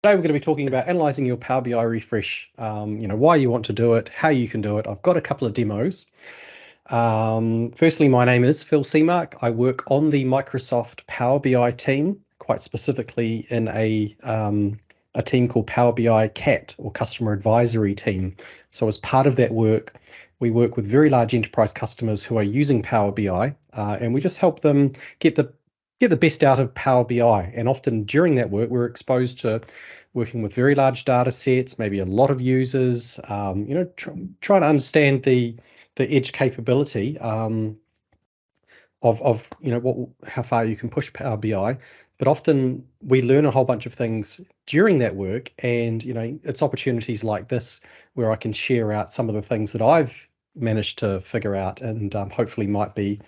Today we're going to be talking about analyzing your Power BI refresh, why you want to do it, how you can do it. I've got a couple of demos. Firstly, my name is Phil Seamark. I work on the Microsoft Power BI team, quite specifically in a team called Power BI CAT, or Customer Advisory Team. So as part of that work, we work with very large enterprise customers who are using Power BI, and we just help them get the best out of Power BI. And often during that work, we're exposed to working with very large data sets, maybe a lot of users, trying to understand the edge capability of how far you can push Power BI. But often we learn a whole bunch of things during that work, and it's opportunities like this where I can share out some of the things that I've managed to figure out, and hopefully might be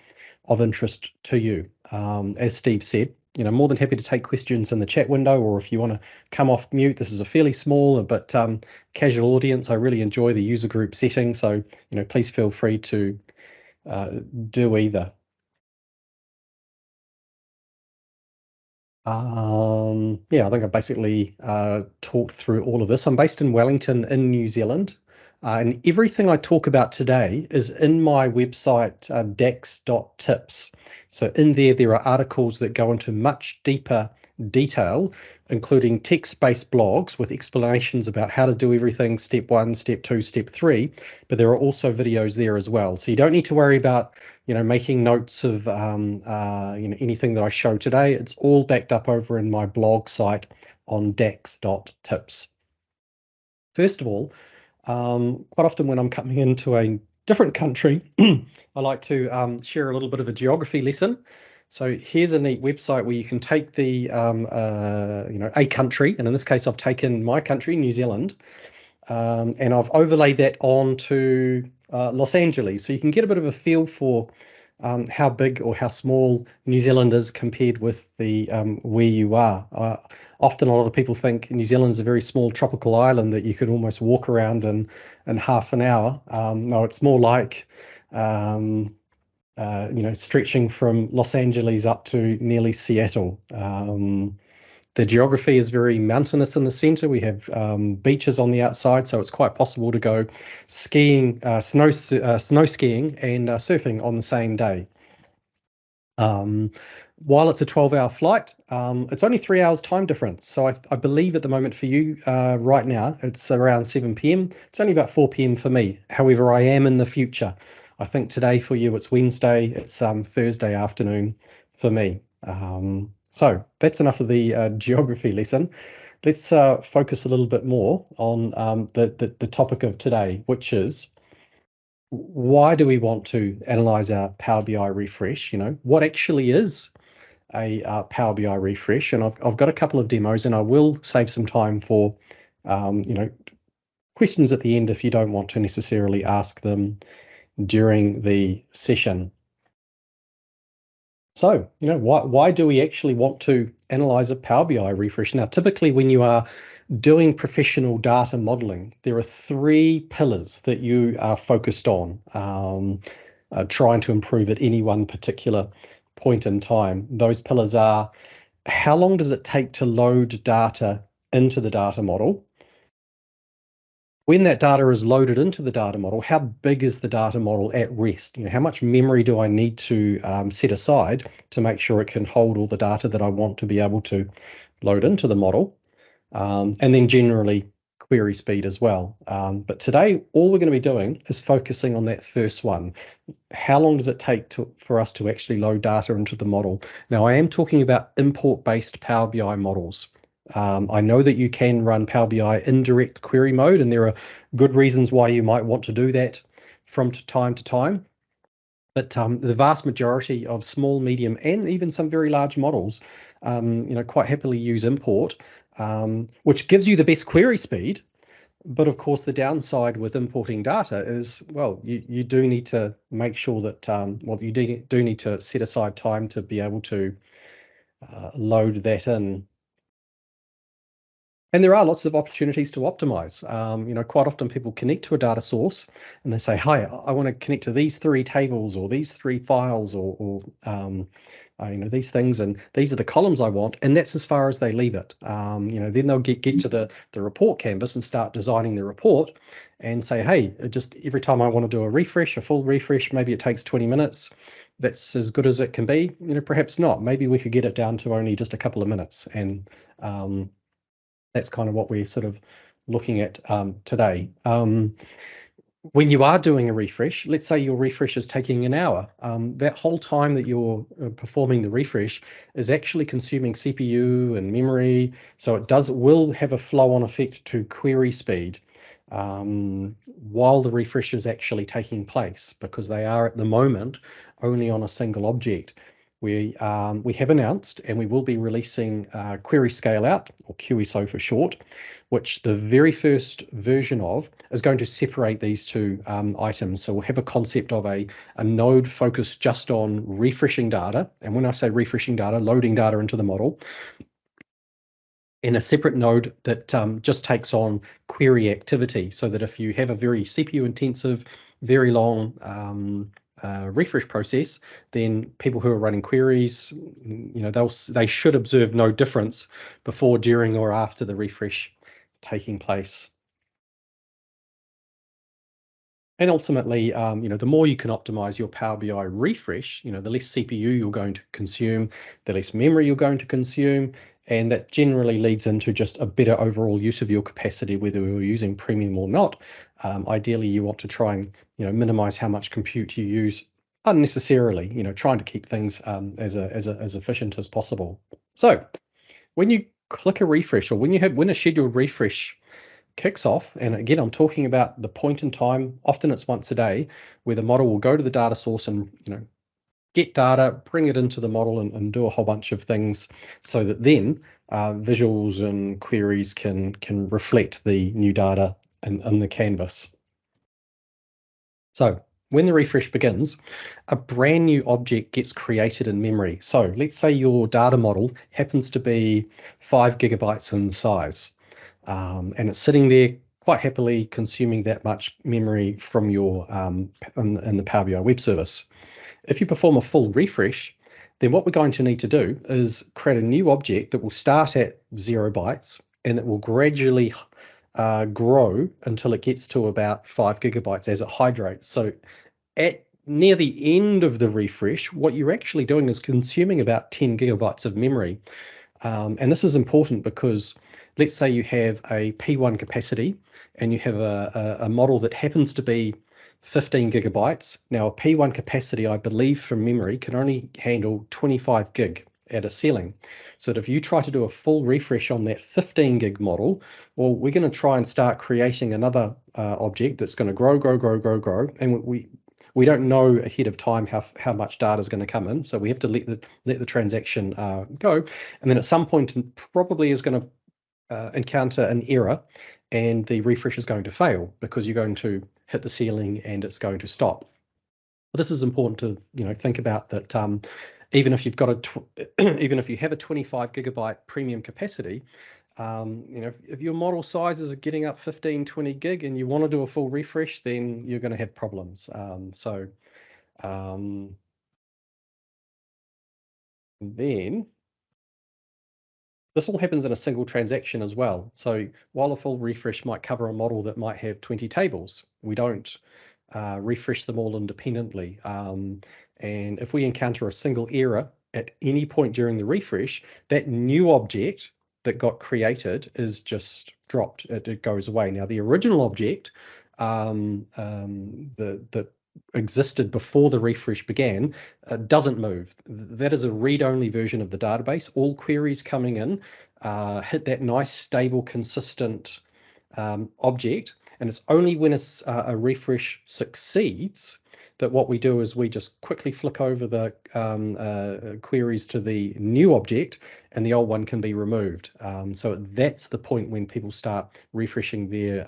of interest to you. As Steve said, more than happy to take questions in the chat window, or if you want to come off mute. This is a fairly small but casual audience. I really enjoy the user group setting, so please feel free to do either. Yeah, I think I basically talked through all of this. I'm based in Wellington in New Zealand, and everything I talk about today is in my website, dax.tips. So in there are articles that go into much deeper detail, including text-based blogs with explanations about how to do everything, step 1, step 2, step 3, but there are also videos there as well. So you don't need to worry about making notes of anything that I show today. It's all backed up over in my blog site on dax.tips. First of all, quite often when I'm coming into a different country, I like to share a little bit of a geography lesson. So here's a neat website where you can take the a country, and in this case I've taken my country, New Zealand, and I've overlaid that onto Los Angeles, so you can get a bit of a feel for how big or how small New Zealand is compared with the where you are. Often a lot of people think New Zealand is a very small tropical island that you could almost walk around in half an hour. No, it's more like stretching from Los Angeles up to nearly Seattle. The geography is very mountainous in the center. We have beaches on the outside, so it's quite possible to go skiing, snow skiing and surfing on the same day. While it's a 12-hour flight, it's only 3 hours time difference. So I believe at the moment for you right now, it's around 7 p.m. It's only about 4 p.m. for me. However, I am in the future. I think today for you it's Wednesday, it's Thursday afternoon for me. So that's enough of the geography lesson. Let's focus a little bit more on the topic of today, which is, why do we want to analyze our Power BI refresh? What actually is a Power BI refresh? And I've got a couple of demos, and I will save some time for questions at the end if you don't want to necessarily ask them during the session. So, why do we actually want to analyze a Power BI refresh? Now, typically when you are doing professional data modeling, there are 3 pillars that you are focused on, trying to improve at any one particular point in time. Those pillars are: how long does it take to load data into the data model? When that data is loaded into the data model, how big is the data model at rest? How much memory do I need to set aside to make sure it can hold all the data that I want to be able to load into the model? And then generally query speed as well. But today, all we're going to be doing is focusing on that first one. How long does it take for us to actually load data into the model? Now, I am talking about import-based Power BI models. I know that you can run Power BI in direct query mode, and there are good reasons why you might want to do that from time to time. But the vast majority of small, medium, and even some very large models, quite happily use import, which gives you the best query speed. But of course, the downside with importing data is, well, you do need to make sure that, you do need to set aside time to be able to load that in. And there are lots of opportunities to optimize. Quite often people connect to a data source and they say, "Hi, I want to connect to these three tables or these three files or these things, and these are the columns I want." And that's as far as they leave it. Then they'll get to the report canvas and start designing the report and say, "Hey, just every time I want to do a full refresh, maybe it takes 20 minutes. That's as good as it can be. Perhaps not. Maybe we could get it down to only just a couple of minutes." And that's kind of what we're sort of looking at today. When you are doing a refresh, let's say your refresh is taking an hour, that whole time that you're performing the refresh is actually consuming CPU and memory, so it will have a flow-on effect to query speed while the refresh is actually taking place, because they are at the moment only on a single object. We have announced, and we will be releasing Query Scale Out, or QSO for short, which the very first version of is going to separate these two items. So we'll have a concept of a node focused just on refreshing data. And when I say refreshing data, loading data into the model, in a separate node that just takes on query activity, so that if you have a very CPU intensive, very long refresh process, then people who are running queries, they should observe no difference before, during, or after the refresh taking place. And ultimately, the more you can optimize your Power BI refresh, the less CPU you're going to consume, the less memory you're going to consume, and that generally leads into just a better overall use of your capacity, whether you're using premium or not. Ideally, you want to try and minimize how much compute you use unnecessarily. Trying to keep things as efficient as possible. So, when you click a refresh, or when a scheduled refresh kicks off, and again, I'm talking about the point in time, often it's once a day, where the model will go to the data source and get data, bring it into the model, and do a whole bunch of things, so that then visuals and queries can reflect the new data in the canvas. So when the refresh begins, a brand new object gets created in memory. So let's say your data model happens to be 5 gigabytes in size, and it's sitting there quite happily consuming that much memory from your in the Power BI web service. If you perform a full refresh, then what we're going to need to do is create a new object that will start at 0 bytes, and it will gradually grow until it gets to about 5 gigabytes as it hydrates. So at near the end of the refresh, what you're actually doing is consuming about 10 gigabytes of memory. And this is important because let's say you have a P1 capacity and you have a model that happens to be 15 gigabytes. Now, a P1 capacity, I believe from memory, can only handle 25 gig at a ceiling. So that if you try to do a full refresh on that 15 gig model, well, we're going to try and start creating another object that's going to grow, and we don't know ahead of time how much data is going to come in, so we have to let the transaction go, and then at some point it probably is going to encounter an error, and the refresh is going to fail because you're going to hit the ceiling and it's going to stop. But this is important to think about, that even if you've got even if you have a 25 gigabyte premium capacity, if your model sizes are getting up 15, 20 gig and you want to do a full refresh, then you're going to have problems. Then this all happens in a single transaction as well. So while a full refresh might cover a model that might have 20 tables, we don't refresh them all independently. And if we encounter a single error at any point during the refresh, that new object that got created is just dropped. It goes away. Now, the original object that existed before the refresh began doesn't move. That is a read-only version of the database. All queries coming in hit that nice, stable, consistent object, and it's only when a refresh succeeds that what we do is we just quickly flick over the queries to the new object, and the old one can be removed. So that's the point when people start refreshing their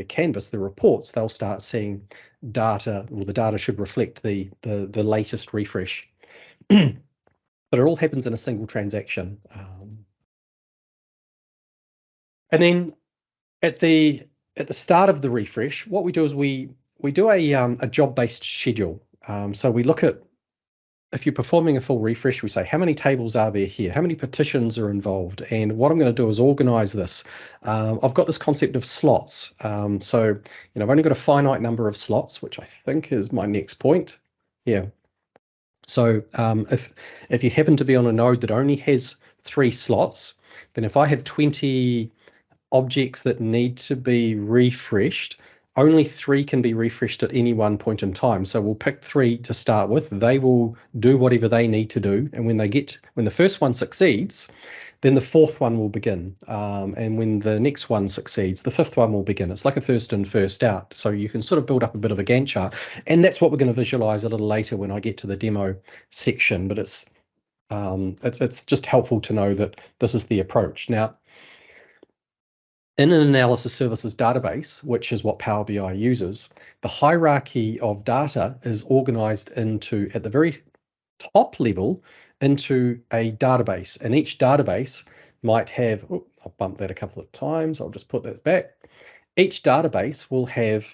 canvas, the reports. They'll start seeing data, or the data should reflect the latest refresh. But it all happens in a single transaction. And then at the start of the refresh, what we do is we do a job-based schedule. So we look at, if you're performing a full refresh, we say how many tables are there here, how many partitions are involved, and what I'm going to do is organize this. I've got this concept of slots. So I've only got a finite number of slots, which I think is my next point. Yeah. So if you happen to be on a node that only has 3 slots, then if I have 20 objects that need to be refreshed, only 3 can be refreshed at any one point in time. So we'll pick 3 to start with. They will do whatever they need to do. And when the first one succeeds, then the 4th one will begin. And when the next one succeeds, the 5th one will begin. It's like a first in, first out. So you can sort of build up a bit of a Gantt chart. And that's what we're going to visualize a little later when I get to the demo section. But it's just helpful to know that this is the approach. Now, in an analysis services database, which is what Power BI uses, the hierarchy of data is organized into, at the very top level, into a database. And each database might have, I'll bump that a couple of times, I'll just put that back. Each database will have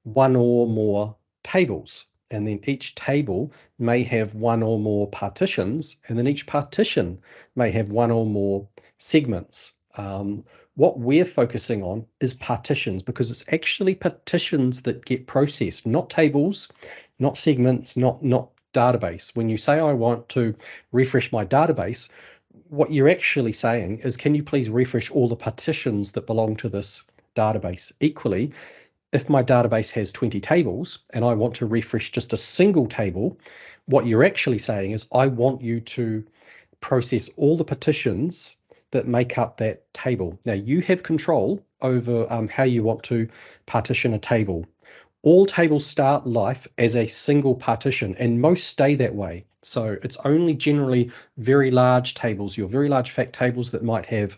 1 or more tables. And then each table may have 1 or more partitions. And then each partition may have 1 or more segments. What we're focusing on is partitions, because it's actually partitions that get processed, not tables, not segments, not database. When you say I want to refresh my database, what you're actually saying is, can you please refresh all the partitions that belong to this database? Equally, if my database has 20 tables and I want to refresh just a single table, what you're actually saying is, I want you to process all the partitions that make up that table. Now, you have control over how you want to partition a table. All tables start life as a single partition, and most stay that way. So it's only generally very large tables, your very large fact tables that might have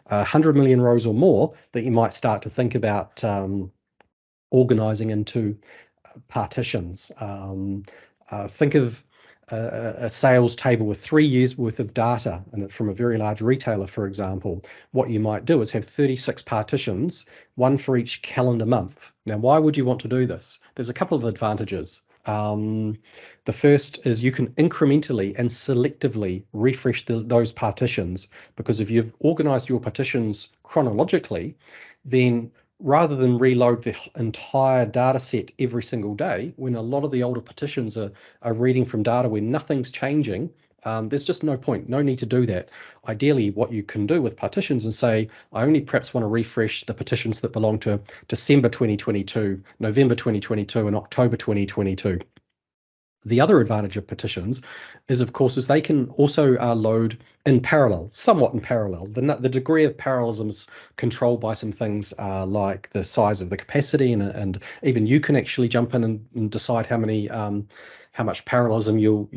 100 million rows or more, that you might start to think about organizing into partitions. Think of a sales table with 3 years worth of data, and from a very large retailer, for example. What you might do is have 36 partitions, 1 for each calendar month. Now, why would you want to do this? There's a couple of advantages. The first is you can incrementally and selectively refresh those partitions, because if you've organized your partitions chronologically, then rather than reload the entire data set every single day, when a lot of the older partitions are reading from data where nothing's changing, there's just no point, no need to do that. Ideally, what you can do with partitions is say, I only perhaps want to refresh the partitions that belong to December 2022, November 2022, and October 2022. The other advantage of partitions is, of course, is they can also load in parallel, somewhat in parallel. The degree of parallelism is controlled by some things like the size of the capacity, and even you can actually jump in and decide how much parallelism you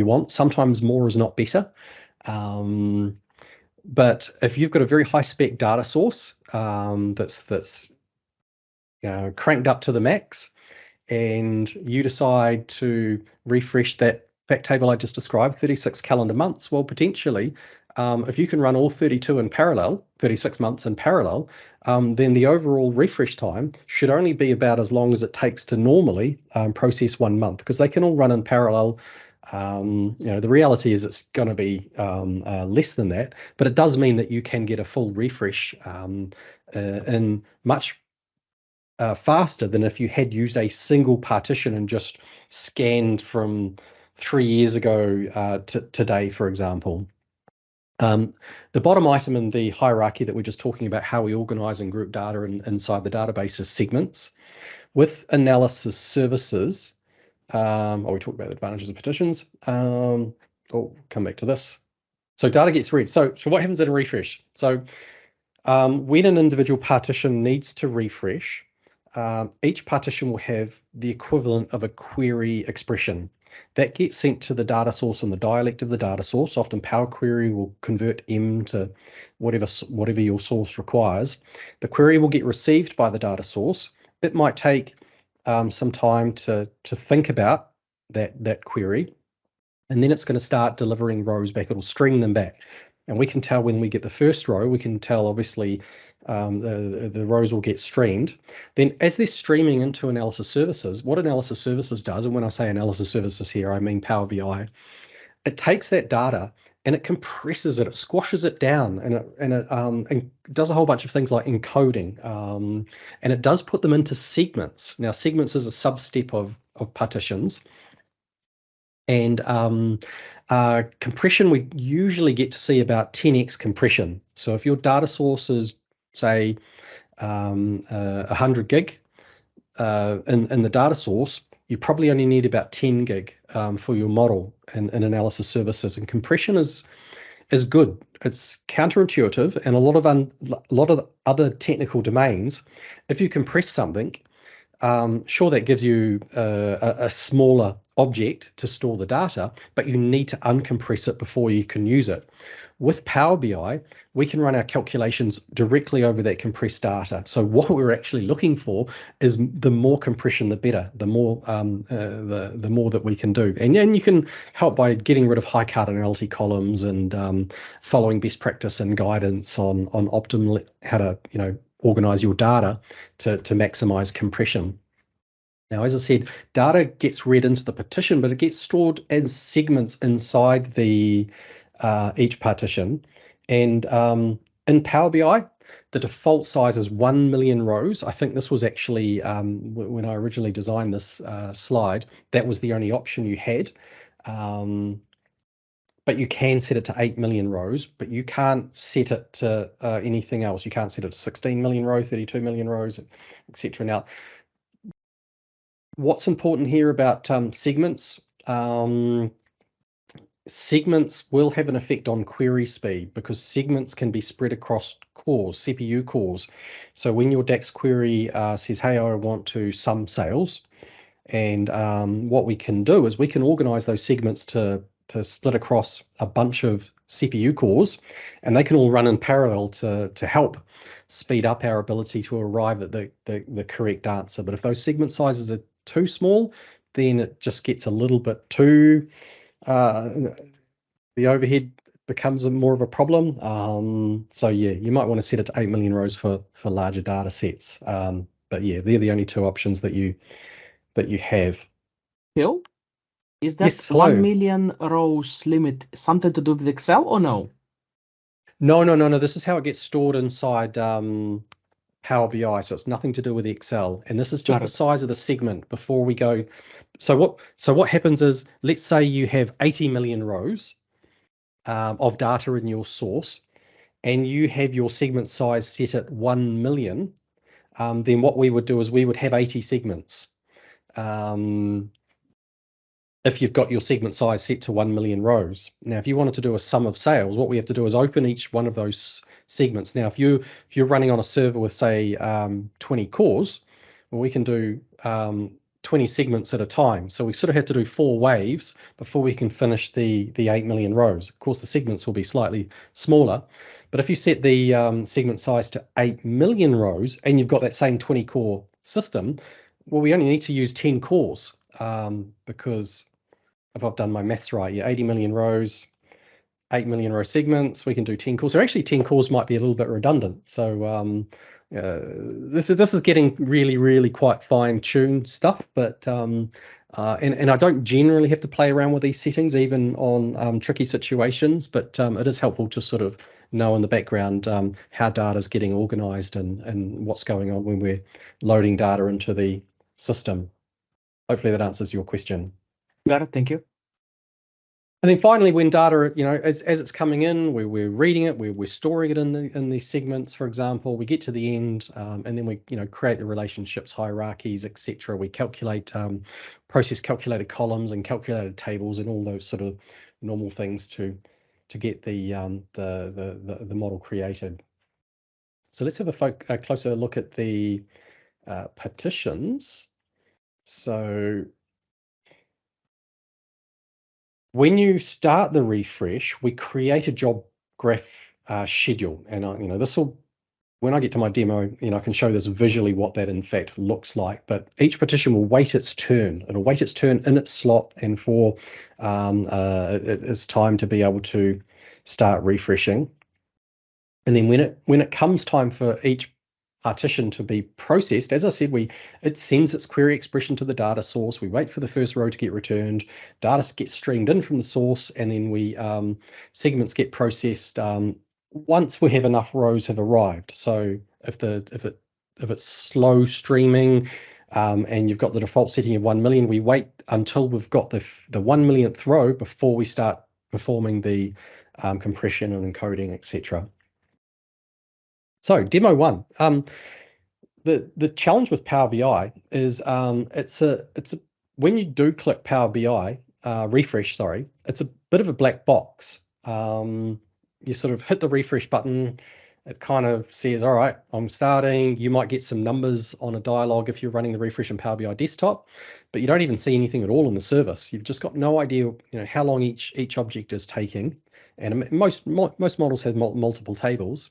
want. Sometimes more is not better. But if you've got a very high spec data source that's cranked up to the max, and you decide to refresh that fact table I just described, 36 calendar months, well, potentially, if you can run all 32 in parallel, 36 months in parallel, then the overall refresh time should only be about as long as it takes to normally process 1 month, because they can all run in parallel. The reality is it's going to be less than that, but it does mean that you can get a full refresh in much faster than if you had used a single partition and just scanned from 3 years ago to today, for example. The bottom item in the hierarchy that we're just talking about, how we organize and group data inside the database, is segments. With analysis services, we talked about the advantages of partitions. Come back to this. So data gets read. So what happens in a refresh? So when an individual partition needs to refresh, each partition will have the equivalent of a query expression that gets sent to the data source in the dialect of the data source. Often Power Query will convert M to whatever your source requires. The query will get received by the data source. It might take some time to think about that query, and then it's going to start delivering rows back. It'll string them back. And we can tell when we get the first row, we can tell obviously the rows will get streamed. Then as they're streaming into analysis services, what analysis services does, and when I say analysis services here, I mean Power BI, it takes that data and it compresses it, it squashes it down, and does a whole bunch of things like encoding, and it does put them into segments. Now, segments is a sub-step of partitions, and compression, we usually get to see about 10x compression. So if your data source is, say, 100 gig in the data source, you probably only need about 10 gig for your model in analysis services. And compression is good. It's counterintuitive, and a lot of other technical domains, if you compress something, sure, that gives you a smaller object to store the data, but you need to uncompress it before you can use it. With Power BI, we can run our calculations directly over that compressed data. So what we're actually looking for is the more compression, the better. The more that we can do, and you can help by getting rid of high cardinality columns and following best practice and guidance on optimal how to organize your data to maximize compression. Now, as I said, data gets read into the partition, but it gets stored as segments inside the each partition. And in Power BI, the default size is 1 million rows. I think this was actually, when I originally designed this slide, that was the only option you had. But you can set it to 8 million rows, but you can't set it to anything else. You can't set it to 16 million rows, 32 million rows, etc. Now, what's important here about segments? Segments will have an effect on query speed because segments can be spread across cores, CPU cores. So when your DAX query says, hey, I want to sum sales, and what we can do is we can organize those segments to split across a bunch of CPU cores, and they can all run in parallel to help speed up our ability to arrive at the correct answer. But if those segment sizes are too small, then it just gets a little bit too, the overhead becomes more of a problem. So yeah, you might want to set it to 8 million rows for larger data sets. But yeah, they're the only two options that you have. Phil, is that Yes, 1 million rows limit something to do with Excel or no? No. This is how it gets stored inside Power BI. So it's nothing to do with Excel. And this is just the size of the segment before we go. So what happens is, let's say you have 80 million rows of data in your source, and you have your segment size set at 1 million. Then what we would do is we would have 80 segments. If you've got your segment size set to 1 million rows. Now, if you wanted to do a sum of sales, what we have to do is open each one of those segments. Now, if you're running on a server with, say, 20 cores, well, we can do 20 segments at a time. So we sort of have to do 4 waves before we can finish the 8 million rows. Of course, the segments will be slightly smaller, but if you set the segment size to 8 million rows and you've got that same 20 core system, well, we only need to use 10 cores because if I've done my maths right, 80 million rows, 8 million row segments, we can do 10 cores. So actually 10 cores might be a little bit redundant. So this is getting really quite fine-tuned stuff, but and I don't generally have to play around with these settings even on tricky situations, but it is helpful to sort of know in the background how data is getting organized and what's going on when we're loading data into the system. Hopefully that answers your question. Got it. Thank you. And then finally, when data, as it's coming in, we're reading it, we're storing it in these segments, for example, we get to the end, and then we create the relationships, hierarchies, etc. We calculate, process calculated columns and calculated tables and all those sort of normal things to get the model created. So let's have a closer look at the partitions. So when you start the refresh, we create a job graph schedule, and this will, when I get to my demo, I can show this visually what that in fact looks like. But each partition will wait its turn. It'll wait its turn in its slot, and for it's time to be able to start refreshing. And then when it comes time for each partition to be processed, as I said, it sends its query expression to the data source. We wait for the first row to get returned. Data gets streamed in from the source, and then segments get processed once we have enough rows have arrived. So if it's slow streaming and you've got the default setting of 1 million, we wait until we've got the 1 millionth row before we start performing the compression and encoding, etc. So demo one. The challenge with Power BI is when you do click Power BI refresh, sorry, it's a bit of a black box. You sort of hit the refresh button. It kind of says, all right, I'm starting. You might get some numbers on a dialog if you're running the refresh in Power BI desktop, but you don't even see anything at all in the service. You've just got no idea, how long each object is taking. And most models have multiple tables.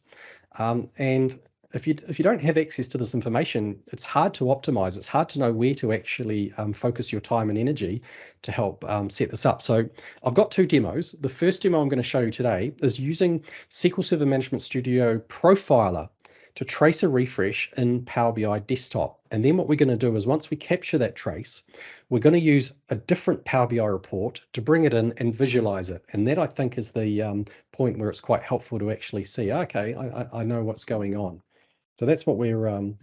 And if you don't have access to this information, it's hard to optimize. It's hard to know where to actually focus your time and energy to help set this up. So I've got two demos. The first demo I'm going to show you today is using SQL Server Management Studio Profiler to trace a refresh in Power BI Desktop. And then what we're going to do is once we capture that trace, we're going to use a different Power BI report to bring it in and visualize it. And that, I think, is the point where it's quite helpful to actually see, okay, I know what's going on. So that's what we're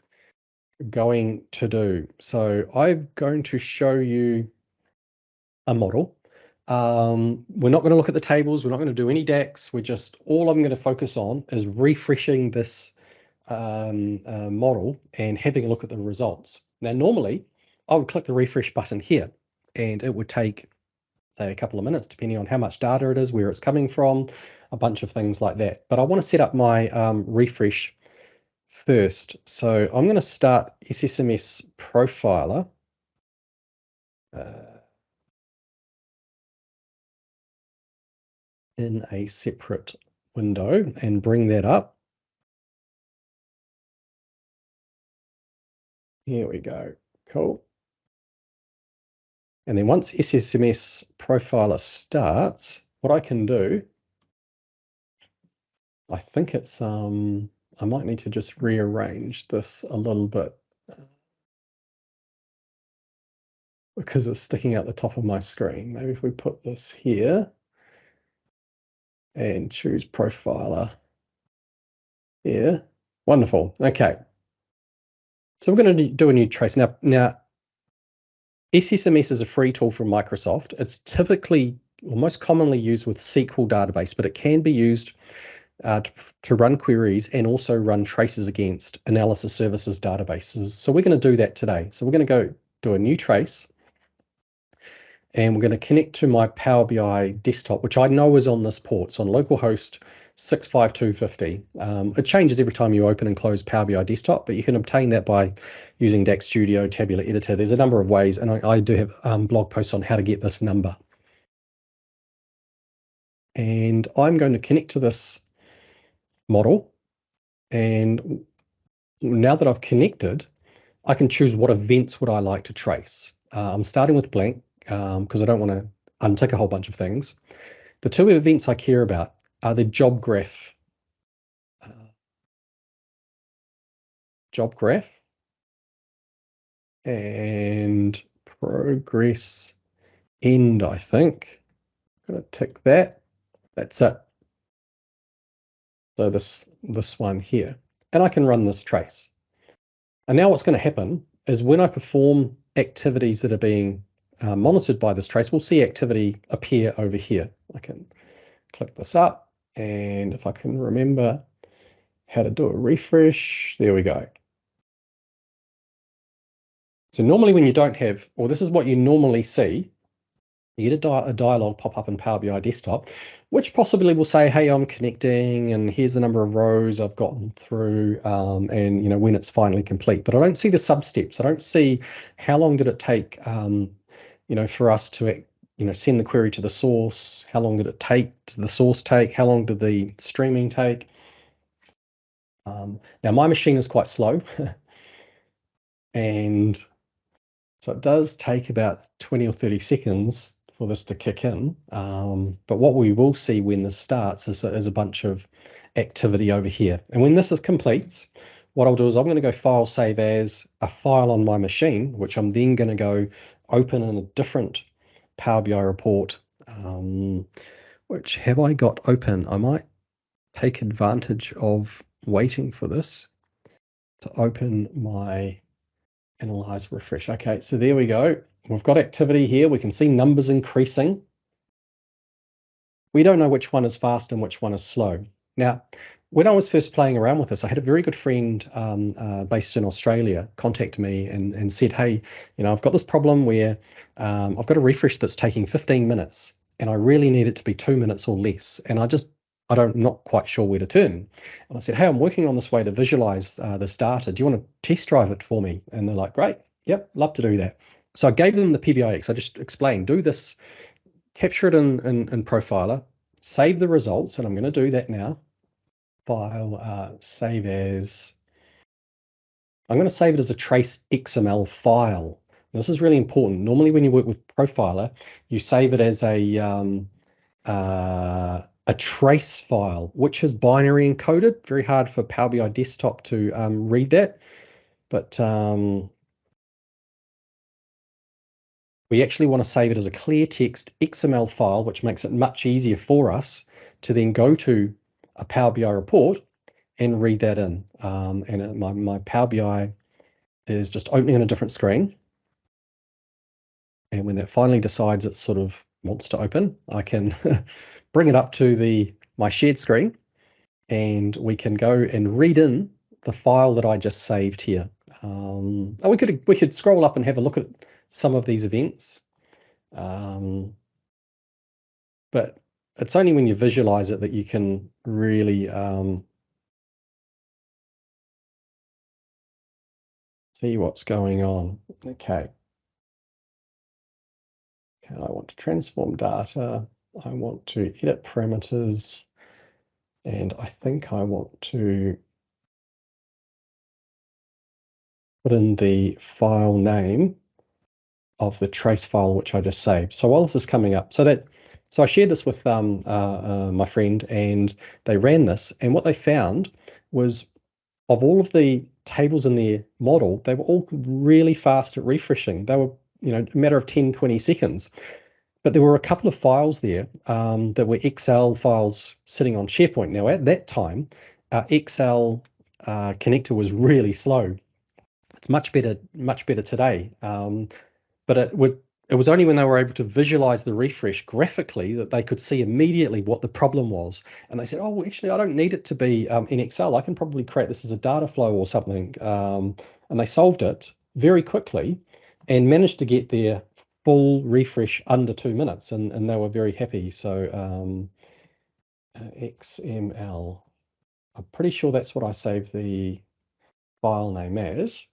going to do. So I'm going to show you a model. We're not going to look at the tables. We're not going to do any DAX. All I'm going to focus on is refreshing this model and having a look at the results. Now, normally I would click the refresh button here and it would take, say, a couple of minutes, depending on how much data it is, where it's coming from, a bunch of things like that. But I want to set up my refresh first. So I'm going to start SSMS Profiler. In a separate window and bring that up. Here we go. Cool. And then once SSMS Profiler starts, what I can do, I think it's, I might need to just rearrange this a little bit because it's sticking out the top of my screen. Maybe if we put this here and choose Profiler here. Wonderful. Okay. So we're going to do a new trace. Now, SSMS is a free tool from Microsoft. It's typically, or most commonly used with SQL database, but it can be used to run queries and also run traces against analysis services databases. So we're going to do that today. So we're going to go do a new trace. And we're going to connect to my Power BI desktop, which I know is on this port. It's on localhost 65250. It changes every time you open and close Power BI desktop, but you can obtain that by using DAX Studio, Tabular Editor. There's a number of ways, and I do have blog posts on how to get this number. And I'm going to connect to this model. And now that I've connected, I can choose what events would I like to trace. I'm starting with blank because I don't want to untick a whole bunch of things. The two events I care about are the job graph and progress end, I think. I'm going to tick that. That's it. So this one here. And I can run this trace. And now what's going to happen is when I perform activities that are being monitored by this trace, we'll see activity appear over here. I can click this up, and if I can remember how to do a refresh, there we go. So normally when you don't have, or this is what you normally see, you get a dialog pop up in Power BI Desktop, which possibly will say, hey, I'm connecting, and here's the number of rows I've gotten through, and when it's finally complete. But I don't see the sub-steps. I don't see how long did it take, for us to, send the query to the source. How long did it take to the source take? How long did the streaming take? Now my machine is quite slow, and so it does take about 20 or 30 seconds for this to kick in. But what we will see when this starts is a bunch of activity over here. And when this is complete, what I'll do is I'm going to go File, Save As, a file on my machine, which I'm then going to go open in a different Power BI report. Which have I got open? I might take advantage of waiting for this to open my Analyse refresh. Okay, so there we go. We've got activity here. We can see numbers increasing. We don't know which one is fast and which one is slow. Now, when I was first playing around with this, I had a very good friend based in Australia contact me and said, hey, I've got this problem where I've got a refresh that's taking 15 minutes and I really need it to be 2 minutes or less. And I'm not quite sure where to turn. And I said, hey, I'm working on this way to visualize this data. Do you want to test drive it for me? And they're like, great. Yep, love to do that. So I gave them the PBIX. I just explained, do this, capture it in Profiler, save the results. And I'm going to do that now. File, save as. I'm going to save it as a trace XML file. This is really important. Normally when you work with Profiler, you save it as a trace file, which is binary encoded. Very hard for Power BI Desktop to read that. But we actually want to save it as a clear text XML file, which makes it much easier for us to then go to a Power BI report and read that in. And my Power BI is just opening on a different screen. And when that finally decides it sort of wants to open, I can bring it up to my shared screen and we can go and read in the file that I just saved here. We could scroll up and have a look at some of these events. But it's only when you visualize it that you can really see what's going on. Okay. I want to transform data. I want to edit parameters. And I think I want to put in the file name of the trace file which I just saved. So while this is coming up, so I shared this with my friend and they ran this, and what they found was of all of the tables in their model, they were all really fast at refreshing. They were, a matter of 10, 20 seconds. But there were a couple of files there that were Excel files sitting on SharePoint. Now, at that time, our Excel connector was really slow. It's much better today. But it was only when they were able to visualize the refresh graphically that they could see immediately what the problem was. And they said, oh, well, actually, I don't need it to be in Excel. I can probably create this as a data flow or something. And they solved it very quickly and managed to get their full refresh under 2 minutes. And they were very happy. So XML, I'm pretty sure that's what I saved the file name as.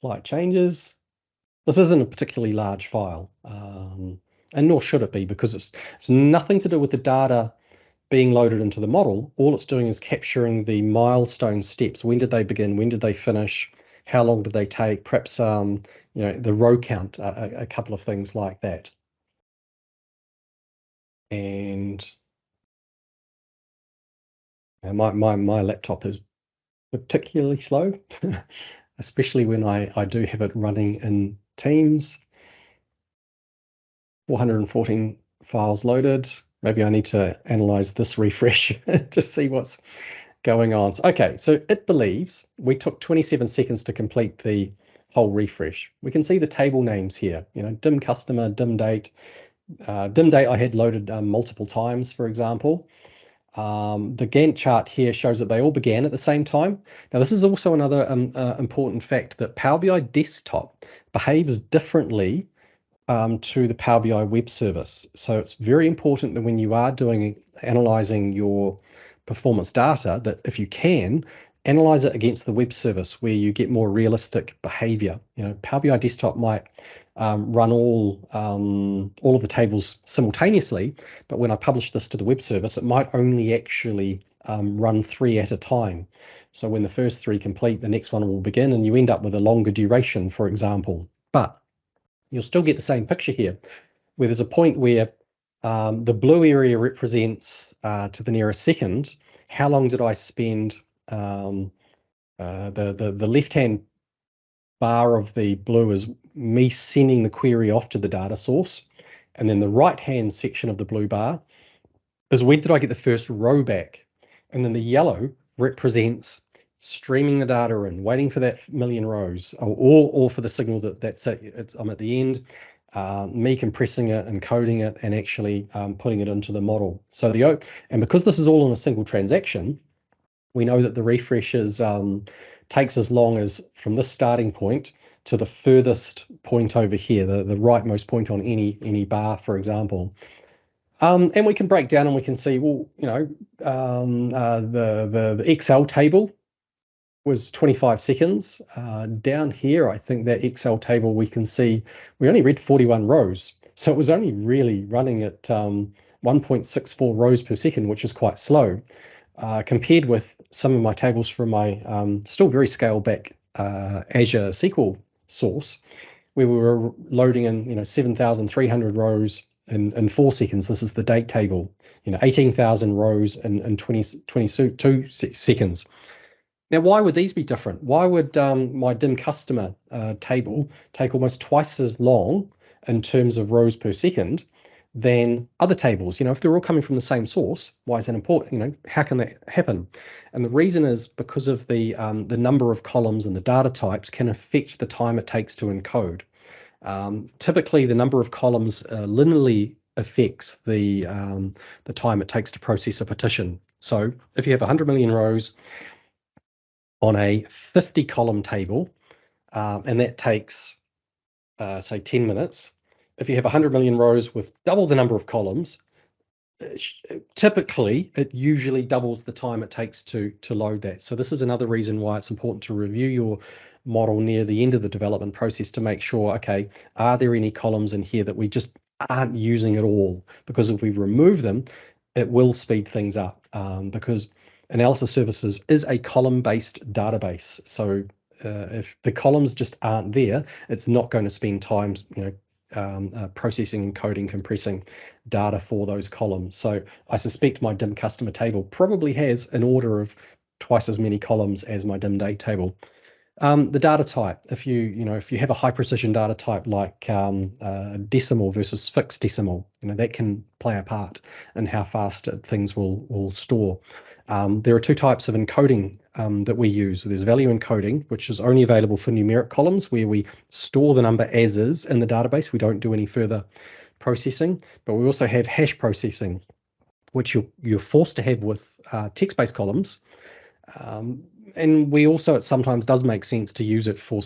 Flight changes. This isn't a particularly large file, and nor should it be, because it's nothing to do with the data being loaded into the model. All it's doing is capturing the milestone steps. When did they begin? When did they finish? How long did they take? Perhaps the row count, a couple of things like that. And my laptop is particularly slow, especially when I do have it running in Teams. 414 files loaded. Maybe I need to analyze this refresh to see what's going on. Okay, so it believes we took 27 seconds to complete the whole refresh. We can see the table names here, dim customer, dim date. Dim date I had loaded multiple times, for example. The Gantt chart here shows that they all began at the same time. Now, this is also another important fact, that Power BI Desktop behaves differently to the Power BI web service. So it's very important that when you are analyzing your performance data, that if you can, analyze it against the web service where you get more realistic behavior. Power BI Desktop might run all of the tables simultaneously, but when I publish this to the web service, it might only actually run 3 at a time. So when the first 3 complete, the next one will begin, and you end up with a longer duration, for example. But you'll still get the same picture here, where there's a point where the blue area represents to the nearest second, how long did I spend, the left-hand bar of the blue is me sending the query off to the data source. And then the right-hand section of the blue bar is when did I get the first row back. And then the yellow represents streaming the data in, waiting for that million rows, or for the signal that's it, I'm at the end, me compressing it, encoding it, and actually putting it into the model. So and because this is all in a single transaction, we know that the refresh takes as long as from this starting point to the furthest point over here, the rightmost point on any bar, for example. And we can break down and we can see, well, the Excel table was 25 seconds. Down here, I think that Excel table, we can see we only read 41 rows. So it was only really running at 1.64 rows per second, which is quite slow. Compared with some of my tables from my still very scaled back Azure SQL source, where we were loading in 7,300 rows in 4 seconds. This is the date table, 18,000 rows in 22 seconds. Now, why would these be different? Why would my dim customer table take almost twice as long in terms of rows per second than other tables? If they're all coming from the same source, why is that important? How can that happen? And the reason is because of the number of columns and the data types can affect the time it takes to encode. Typically, the number of columns linearly affects the time it takes to process a partition. So if you have 100 million rows on a 50 column table, and that takes, say, 10 minutes, if you have 100 million rows with double the number of columns, typically it usually doubles the time it takes to load that. So this is another reason why it's important to review your model near the end of the development process to make sure, okay, are there any columns in here that we just aren't using at all? Because if we remove them, it will speed things up, because Analysis Services is a column-based database. So if the columns just aren't there, it's not going to spend time, processing, encoding, compressing data for those columns. So I suspect my dim customer table probably has an order of twice as many columns as my dim date table. The data type, if you have a high precision data type like decimal versus fixed decimal, that can play a part in how fast things will store. There are 2 types of encoding that we use. There's value encoding, which is only available for numeric columns, where we store the number as is in the database. We don't do any further processing. But we also have hash processing, which you're forced to have with text-based columns. And we also, it sometimes does make sense to use it for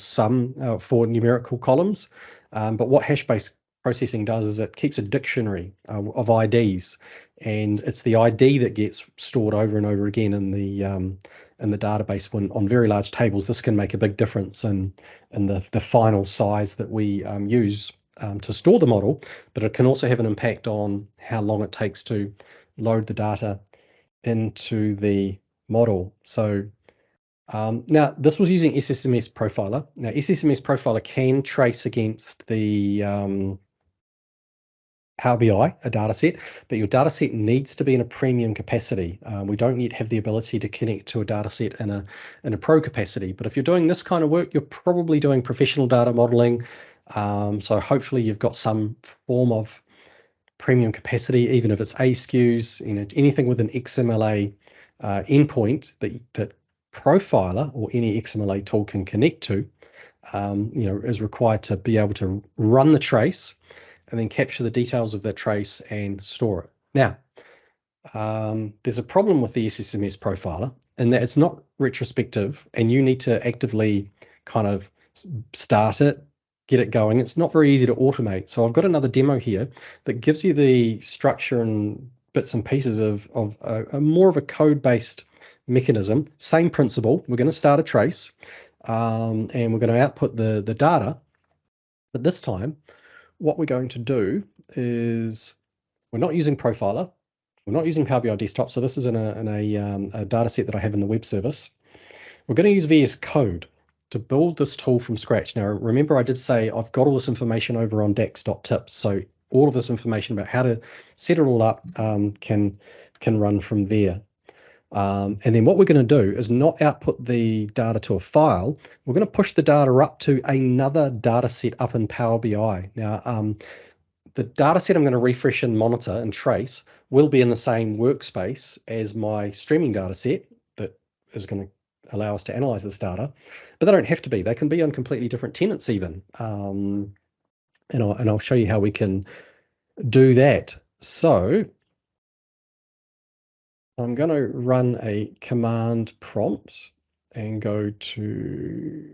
for numerical columns. But what hash-based processing does is it keeps a dictionary of IDs, and it's the ID that gets stored over and over again in the database. When on very large tables, this can make a big difference in the final size that we use to store the model, but it can also have an impact on how long it takes to load the data into the model. So now this was using SSMS Profiler. Now SSMS Profiler can trace against the Power BI, a data set, but your data set needs to be in a premium capacity. We don't yet have the ability to connect to a data set in a pro capacity, but if you're doing this kind of work, you're probably doing professional data modeling. So hopefully you've got some form of premium capacity, even if it's ASQs, anything with an XMLA endpoint that Profiler or any XMLA tool can connect to, is required to be able to run the trace and then capture the details of that trace and store it. Now, there's a problem with the SSMS Profiler in that it's not retrospective, and you need to actively kind of start it, get it going. It's not very easy to automate. So I've got another demo here that gives you the structure and bits and pieces of a more of a code-based mechanism. Same principle. We're going to start a trace, and we're going to output the data. But this time, what we're going to do is we're not using Profiler. We're not using Power BI Desktop. So this is in a data set that I have in the web service. We're going to use VS Code. to build this tool from scratch. Now, remember I did say I've got all this information over on dax.tips. So all of this information about how to set it all up can run from there. And then what we're going to do is not output the data to a file. We're going to push the data up to another data set up in Power BI. Now, the data set I'm going to refresh and monitor and trace will be in the same workspace as my streaming data set that is going to allow us to analyze this data, but they don't have to be. They can be on completely different tenants even. And I'll show you how we can do that. So I'm going to run a command prompt and go to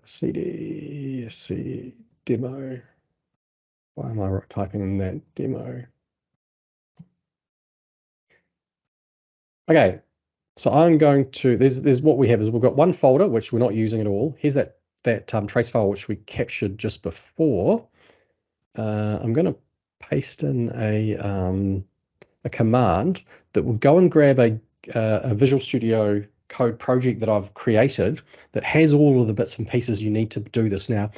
cd demo. Why am I typing in that demo? Okay, so I'm going to, there's what we have is we've got one folder, which we're not using at all. Here's that trace file, which we captured just before. I'm going to paste in a command that will go and grab a Visual Studio Code project that I've created that has all of the bits and pieces you need to do this. Now,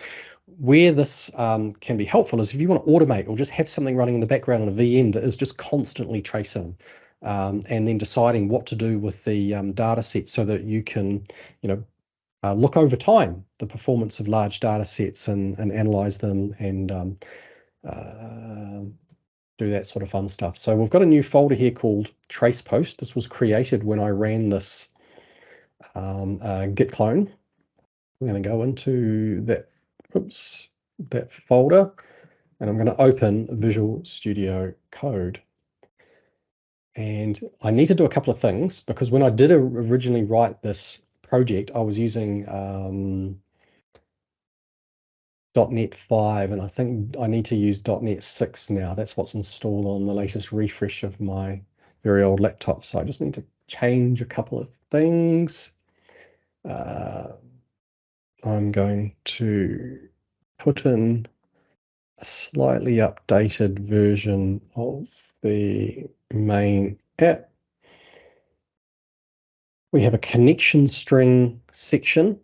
where this can be helpful is if you want to automate or just have something running in the background on a VM that is just constantly tracing and then deciding what to do with the data set so that you can, look over time the performance of large data sets and analyze them and do that sort of fun stuff. So we've got a new folder here called Trace Post. This was created when I ran this git clone. I'm going to go into that folder, and I'm going to open Visual Studio Code. And I need to do a couple of things because when I did originally write this project, I was using .NET 5, and I think I need to use .NET 6 now. That's what's installed on the latest refresh of my very old laptop. So I just need to change a couple of things. I'm going to put in a slightly updated version of the main app. We have a connection string section,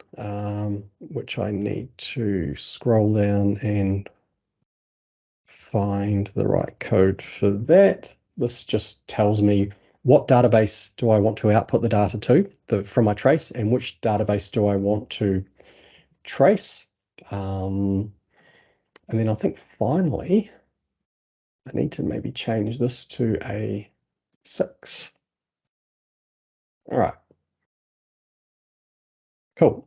which I need to scroll down and find the right code for that. This just tells me what database do I want to output the data to from my trace, and which database do I want to trace. And then I think finally, I need to maybe change this to a 6. All right. Cool.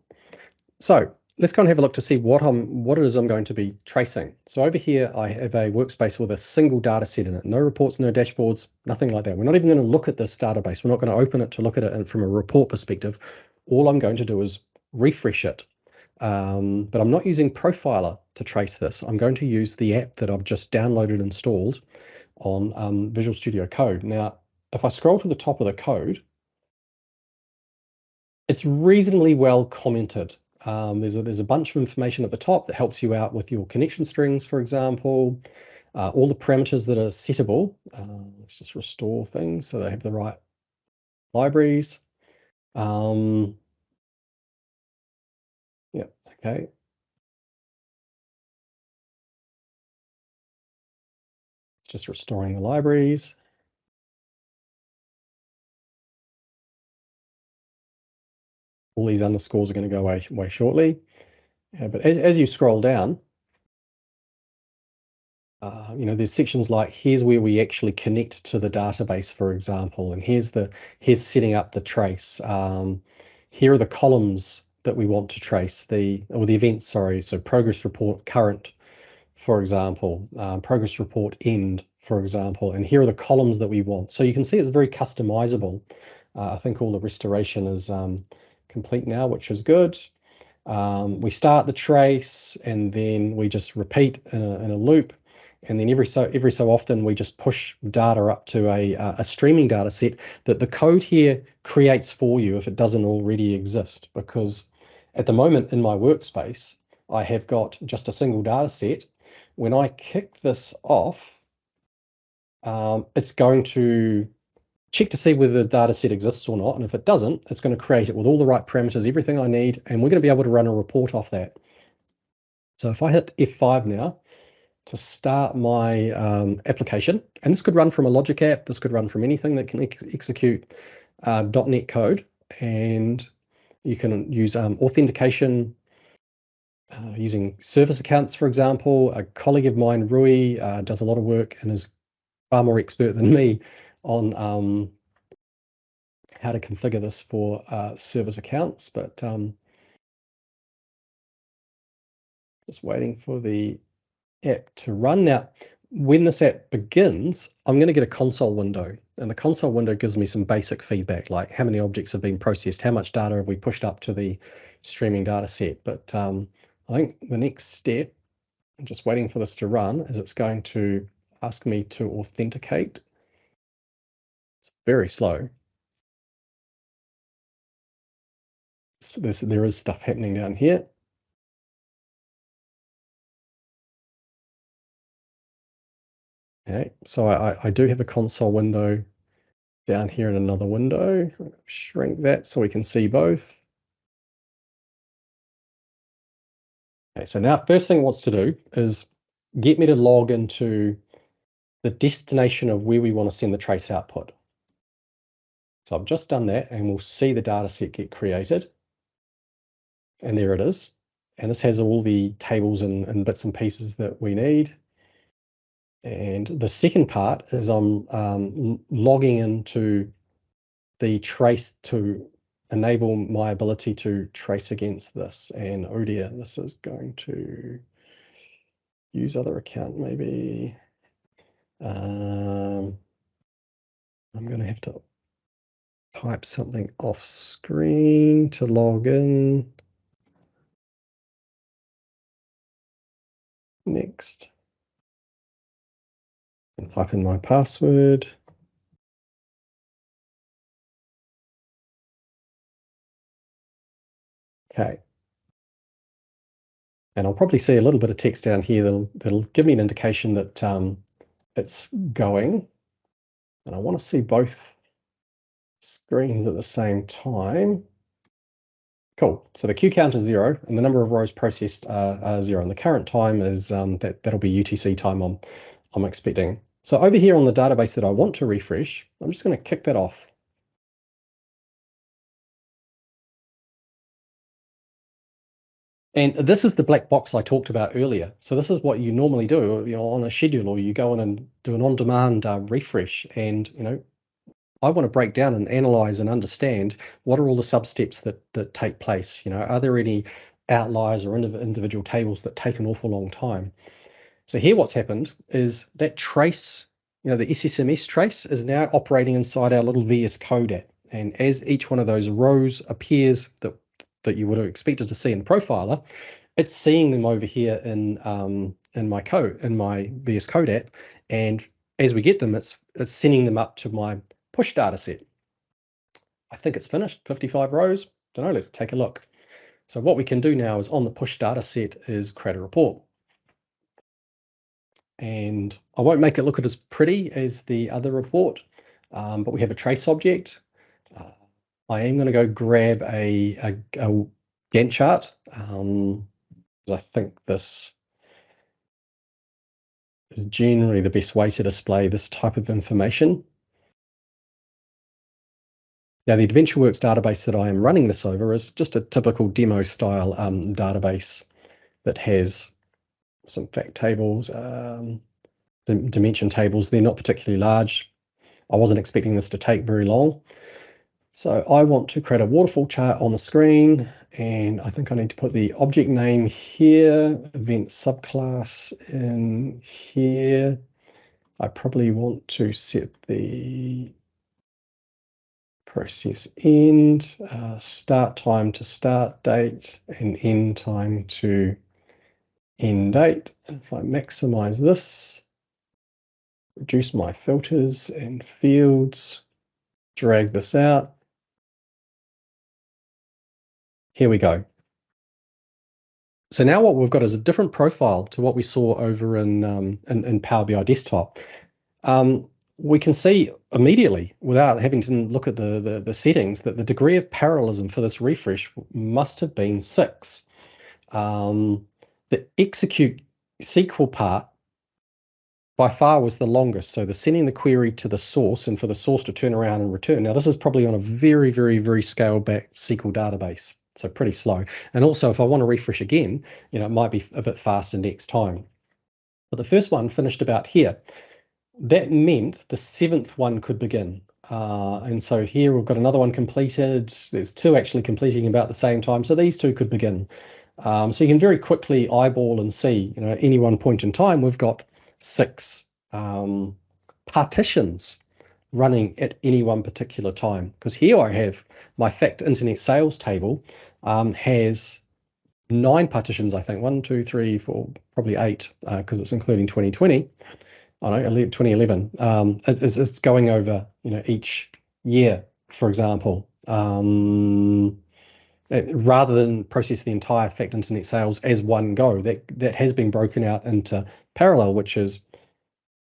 So let's go and have a look to see what it is I'm going to be tracing. So over here, I have a workspace with a single data set in it. No reports, no dashboards, nothing like that. We're not even going to look at this database. We're not going to open it to look at it from a report perspective. All I'm going to do is refresh it. But I'm not using Profiler to trace this. I'm going to use the app that I've just downloaded and installed on Visual Studio Code. Now, if I scroll to the top of the code, it's reasonably well commented. There's a bunch of information at the top that helps you out with your connection strings, for example, all the parameters that are settable. Let's just restore things so they have the right libraries. Yeah, okay. It's just restoring the libraries. All these underscores are going to go away shortly. But as you scroll down, there's sections like here's where we actually connect to the database, for example, and here's setting up the trace. Here are the columns that we want to trace, the events, sorry. So progress report current, for example, progress report end, for example, and here are the columns that we want. So you can see it's very customizable. I think all the restoration is complete now, which is good. We start the trace and then we just repeat in a loop. And then every so often we just push data up to a streaming data set that the code here creates for you if it doesn't already exist. Because at the moment in my workspace, I have got just a single data set. When I kick this off, it's going to check to see whether the data set exists or not. And if it doesn't, it's going to create it with all the right parameters, everything I need, and we're going to be able to run a report off that. So if I hit F5 now to start my application, and this could run from a logic app, this could run from anything that can execute .NET code, and you can use authentication using service accounts, for example. A colleague of mine, Rui, does a lot of work and is far more expert than me on how to configure this for service accounts, but just waiting for the app to run. Now, when this app begins, I'm going to get a console window, and the console window gives me some basic feedback, like how many objects have been processed, how much data have we pushed up to the streaming data set. But I think the next step, I'm just waiting for this to run, is it's going to ask me to authenticate. It's very slow. So there is stuff happening down here. Okay, so I do have a console window down here in another window. Shrink that so we can see both. Okay, so now first thing it wants to do is get me to log into the destination of where we want to send the trace output. So I've just done that, and we'll see the data set get created. And there it is. And this has all the tables and bits and pieces that we need. And the second part is I'm logging into the trace to enable my ability to trace against this. And oh dear, this is going to use other account maybe. I'm going to have to type something off screen to log in. Next. And type in my password. Okay. And I'll probably see a little bit of text down here that'll give me an indication that it's going. And I want to see both screens at the same time. Cool. So the queue count is 0, and the number of rows processed are 0. And the current time is that'll be UTC time I'm expecting. So over here on the database that I want to refresh, I'm just going to kick that off. And this is the black box I talked about earlier. So this is what you normally do, on a schedule, or you go in and do an on-demand refresh. And I want to break down and analyze and understand what are all the sub-steps that take place. Are there any outliers or individual tables that take an awful long time? So here what's happened is that trace, the SSMS trace, is now operating inside our little VS Code app. And as each one of those rows appears that you would have expected to see in Profiler, it's seeing them over here in my code, in my VS Code app. And as we get them, it's sending them up to my push data set. I think it's finished, 55 rows. Don't know, let's take a look. So what we can do now is on the push data set is create a report. And I won't make it look as pretty as the other report, but we have a trace object. I am going to go grab a Gantt chart. I think this is generally the best way to display this type of information. Now, the AdventureWorks database that I am running this over is just a typical demo style database that has some fact tables, dimension tables. They're not particularly large. I wasn't expecting this to take very long. So I want to create a waterfall chart on the screen, and I think I need to put the object name here, event subclass in here. I probably want to set the process end, start time to start date, and end time to end date. If I maximize this, reduce my filters and fields, drag this out. Here we go. So now what we've got is a different profile to what we saw over in Power BI Desktop. we can see immediately, without having to look at the settings, that the degree of parallelism for this refresh must have been 6. The execute SQL part by far was the longest. So the sending the query to the source and for the source to turn around and return. Now, this is probably on a very, very, very scaled back SQL database. So pretty slow. And also, if I want to refresh again, it might be a bit faster next time. But the first one finished about here. That meant the 7th one could begin. And so here we've got another one completed. There's 2 actually completing about the same time. So these 2 could begin. So you can very quickly eyeball and see, at any one point in time, we've got 6 partitions running at any one particular time. Because here I have my fact internet sales table has 9 partitions, I think. 1, 2, 3, 4, probably 8, because it's including 2020. Oh no, 2011. It's going over, each year, for example. Rather than process the entire fact internet sales as one go, that has been broken out into parallel, which is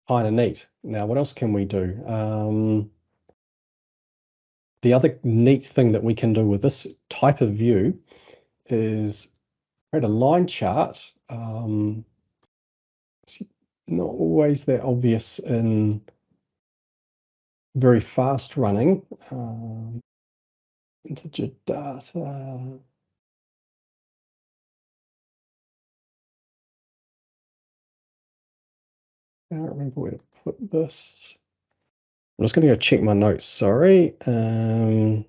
kind of neat. Now, what else can we do? The other neat thing that we can do with this type of view is create a line chart. It's not always that obvious in very fast running. Integer data. I don't remember where to put this. I'm just going to go check my notes, sorry. So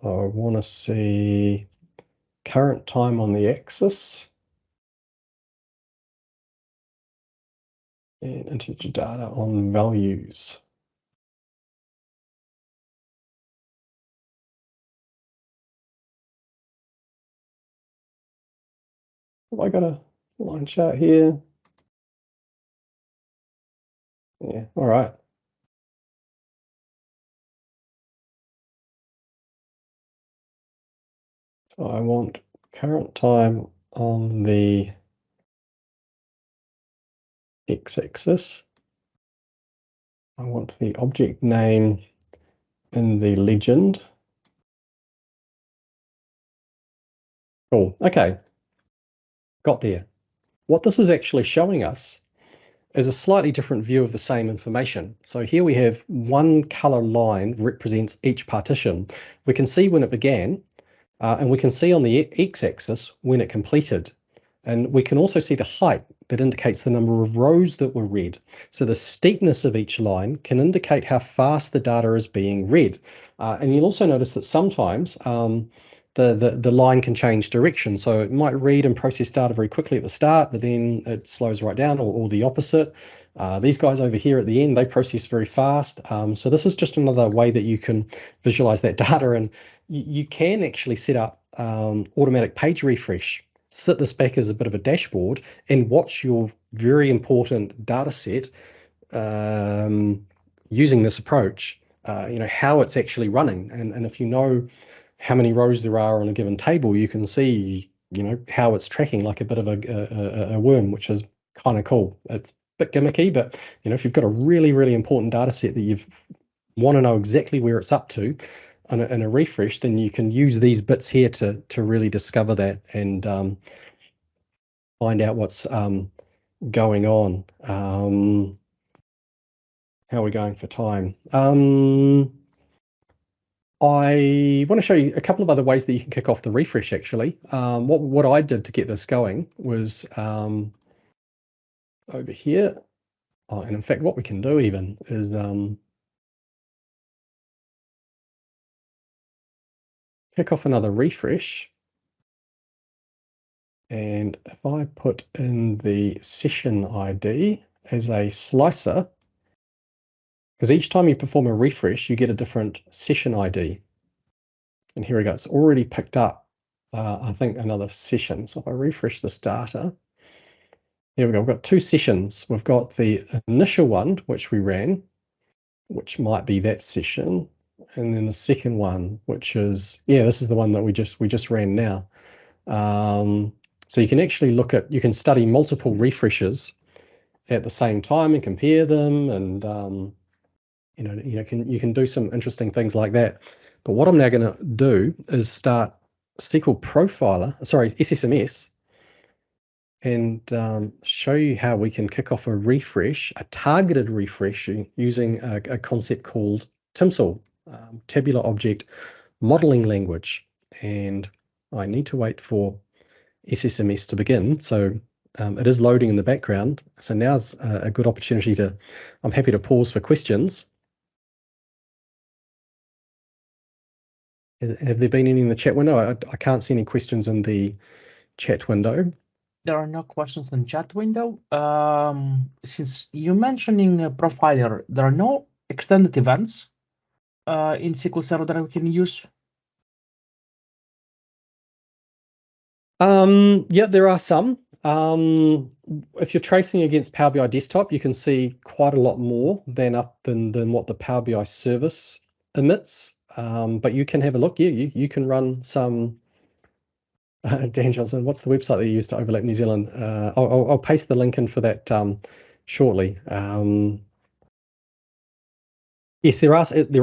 I want to see current time on the axis and integer data on values. Have I got a line chart here? Yeah, all right. So I want current time on the x-axis. I want the object name in the legend. Cool, okay. Got there. What this is actually showing us is a slightly different view of the same information. So here we have one color line represents each partition. We can see when it began, and we can see on the x-axis when it completed. And we can also see the height that indicates the number of rows that were read. So the steepness of each line can indicate how fast the data is being read. And you'll also notice that sometimes the line can change direction. So it might read and process data very quickly at the start, but then it slows right down, or the opposite. These guys over here at the end, they process very fast. So this is just another way that you can visualize that data. And you can actually set up automatic page refresh, sit this back as a bit of a dashboard, and watch your very important data set using this approach, how it's actually running. And if you know how many rows there are on a given table, you can see, how it's tracking like a bit of a worm, which is kind of cool. It's a bit gimmicky, but if you've got a really, really important data set that you want to know exactly where it's up to in a refresh, then you can use these bits here to really discover that and find out what's going on. How are we going for time? I want to show you a couple of other ways that you can kick off the refresh, actually. What I did to get this going was over here. Oh, and in fact, what we can do even is kick off another refresh. And if I put in the session ID as a slicer, because each time you perform a refresh, you get a different session ID. And here we go. It's already picked up, I think, another session. So if I refresh this data, here we go. We've got 2 sessions. We've got the initial one, which we ran, which might be that session. And then the second one, which is, this is the one that we just ran now. So you can actually you can study multiple refreshes at the same time and compare them, and you can do some interesting things like that. But what I'm now going to do is start SQL Profiler, sorry, SSMS, and show you how we can kick off a refresh, a targeted refresh, using a concept called TIMSL, Tabular Object Modeling Language. And I need to wait for SSMS to begin. So it is loading in the background. So now's a good opportunity I'm happy to pause for questions. Have there been any in the chat window? I can't see any questions in the chat window. There are no questions in chat window. Since you're mentioning Profiler, there are no extended events in SQL Server that we can use? Yeah, there are some. If you're tracing against Power BI Desktop, you can see quite a lot more than what the Power BI service emits. But you can have a look. You can run some. Dan Johnson, what's the website that you use to overlap New Zealand? I'll paste the link in for that shortly. Yes, there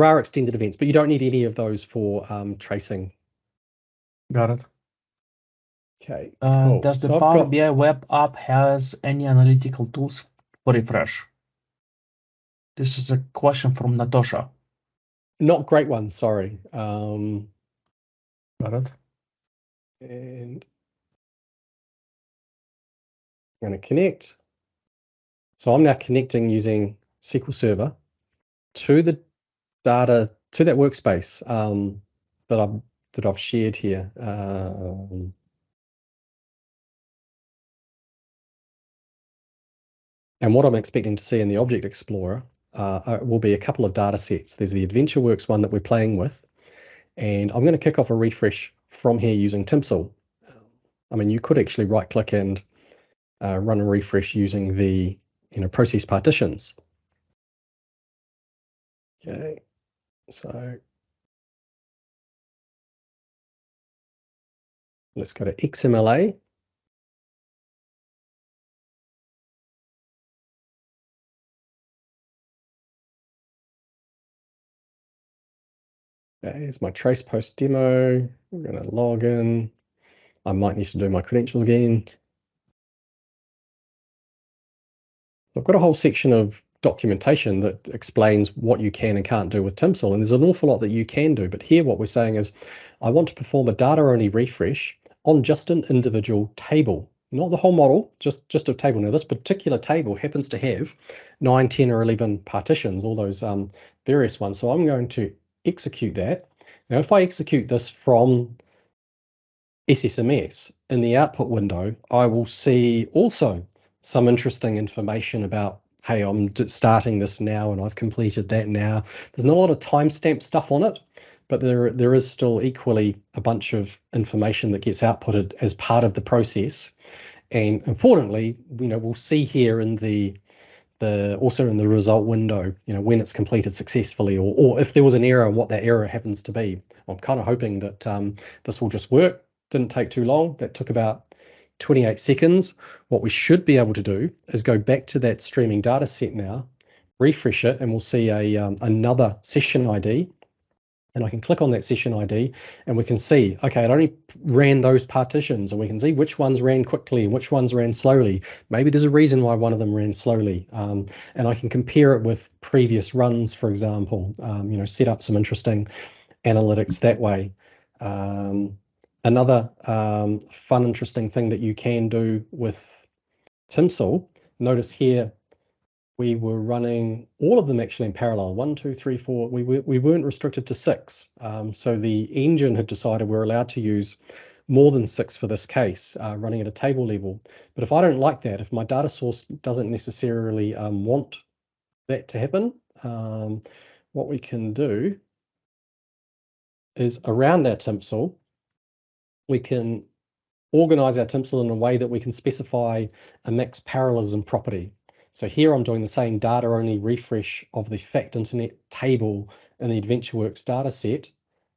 are extended events, but you don't need any of those for tracing. Got it. Okay, cool. Does the Power BI web app has any analytical tools for refresh? This is a question from Natosha. Not great one, sorry. Got it. And I'm going to connect. So I'm now connecting using SQL Server to the data, to that workspace that I've shared here. And what I'm expecting to see in the Object Explorer will be a couple of data sets. There's the AdventureWorks one that we're playing with, and I'm going to kick off a refresh from here using TIMSL. I mean, you could actually right-click and run a refresh using the process partitions. Okay, so let's go to XMLA. Okay, here's my trace post demo. We're going to log in. I might need to do my credentials again. I've got a whole section of documentation that explains what you can and can't do with TIMSL, and there's an awful lot that you can do. But here what we're saying is I want to perform a data-only refresh on just an individual table, not the whole model, just a table. Now, this particular table happens to have 9, 10, or 11 partitions, all those various ones. So I'm going to execute that. Now, if I execute this from SSMS in the output window, I will see also some interesting information about, hey, I'm starting this now and I've completed that now. There's not a lot of timestamp stuff on it, but there is still equally a bunch of information that gets outputted as part of the process. And importantly, we'll see here in also in the result window, when it's completed successfully, or if there was an error and what that error happens to be. I'm kind of hoping that this will just work. Didn't take too long. That took about 28 seconds. What we should be able to do is go back to that streaming data set now, refresh it, and we'll see another session ID. And I can click on that session ID and we can see, okay, it only ran those partitions, and we can see which ones ran quickly and which ones ran slowly. Maybe there's a reason why one of them ran slowly. And I can compare it with previous runs, for example, set up some interesting analytics that way. Another fun, interesting thing that you can do with TIMSL, notice here, we were running all of them actually in parallel. 1, 2, 3, 4. We weren't restricted to 6. So the engine had decided we're allowed to use more than 6 for this case, running at a table level. But if I don't like that, if my data source doesn't necessarily want that to happen, what we can do is around our TIMSL, we can organize our TIMSL in a way that we can specify a max parallelism property. So here I'm doing the same data-only refresh of the fact internet table in the AdventureWorks data set,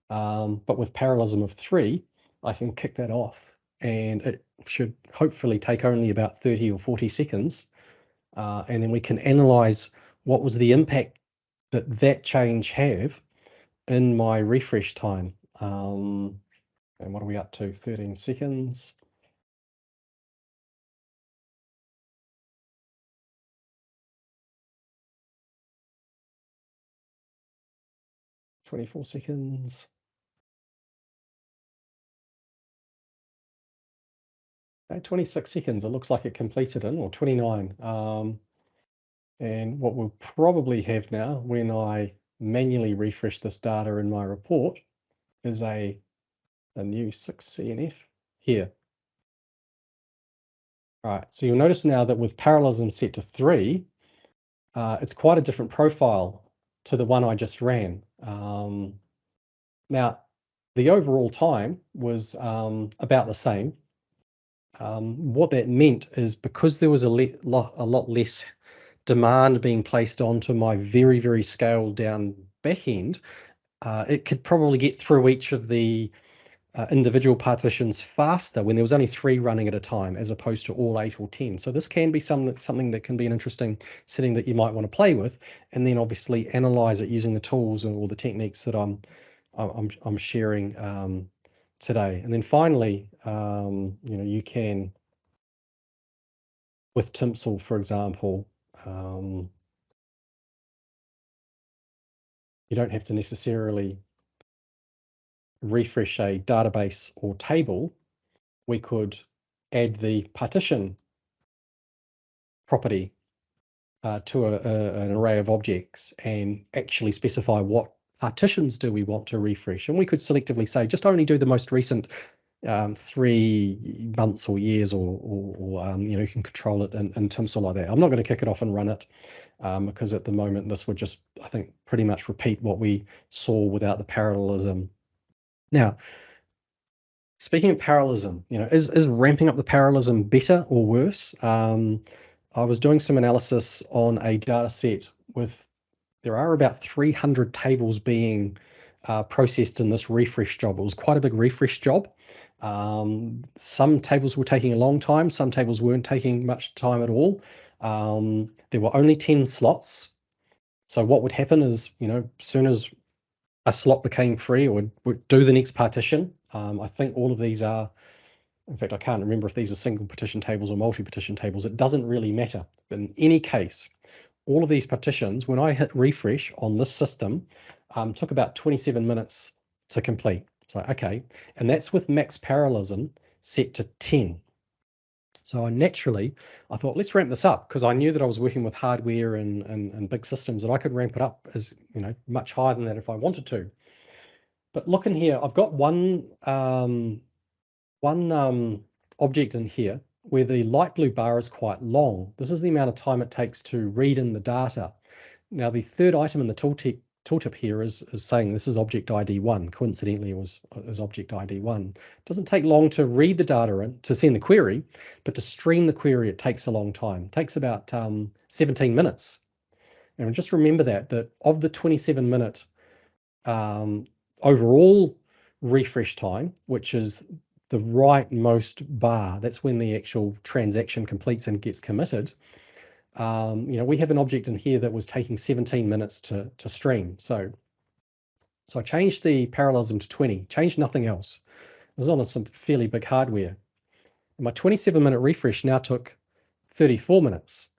but with parallelism of 3, I can kick that off and it should hopefully take only about 30 or 40 seconds. And then we can analyze what was the impact that change have in my refresh time. And what are we up to? 13 seconds. 24 seconds. 26 seconds, it looks like it completed in, or 29. And what we'll probably have now when I manually refresh this data in my report is a new 6CNF here. All right, so you'll notice now that with parallelism set to 3, it's quite a different profile to the one I just ran. Now, the overall time was about the same. What that meant is because there was a lot less demand being placed onto my very, very scaled down back end, it could probably get through each of the individual partitions faster when there was only 3 running at a time, as opposed to all 8 or 10. So this can be something that can be an interesting setting that you might want to play with, and then obviously analyze it using the tools or the techniques that I'm sharing today. And then finally, you can, with Timsel, for example, you don't have to necessarily refresh a database or table. We could add the partition property to an array of objects and actually specify what partitions do we want to refresh. And we could selectively say, just only do the most recent 3 months or years, or you can control it in Timsel like that. I'm not going to kick it off and run it because at the moment this would just, I think, pretty much repeat what we saw without the parallelism. Now, speaking of parallelism, is ramping up the parallelism better or worse? I was doing some analysis on a data set there are about 300 tables being processed in this refresh job. It was quite a big refresh job. Some tables were taking a long time. Some tables weren't taking much time at all. There were only 10 slots. So what would happen is, as soon as a slot became free, or would do the next partition. I think all of these are, in fact, I can't remember if these are single partition tables or multi-partition tables. It doesn't really matter. But in any case, all of these partitions, when I hit refresh on this system, took about 27 minutes to complete. So, okay, and that's with max parallelism set to 10. So I thought, let's ramp this up, because I knew that I was working with hardware and big systems, and I could ramp it up as much higher than that if I wanted to. But look in here, I've got one object in here where the light blue bar is quite long. This is the amount of time it takes to read in the data. Now, the third item in the tooltip here is saying this is object ID 1. Coincidentally, it is object ID 1. It doesn't take long to read the data in, to send the query, but to stream the query, it takes a long time. It takes about 17 minutes. And just remember that of the 27-minute overall refresh time, which is the rightmost bar, that's when the actual transaction completes and gets committed. We have an object in here that was taking 17 minutes to stream. So I changed the parallelism to 20, changed nothing else. It was on some fairly big hardware. And my 27-minute refresh now took 34 minutes.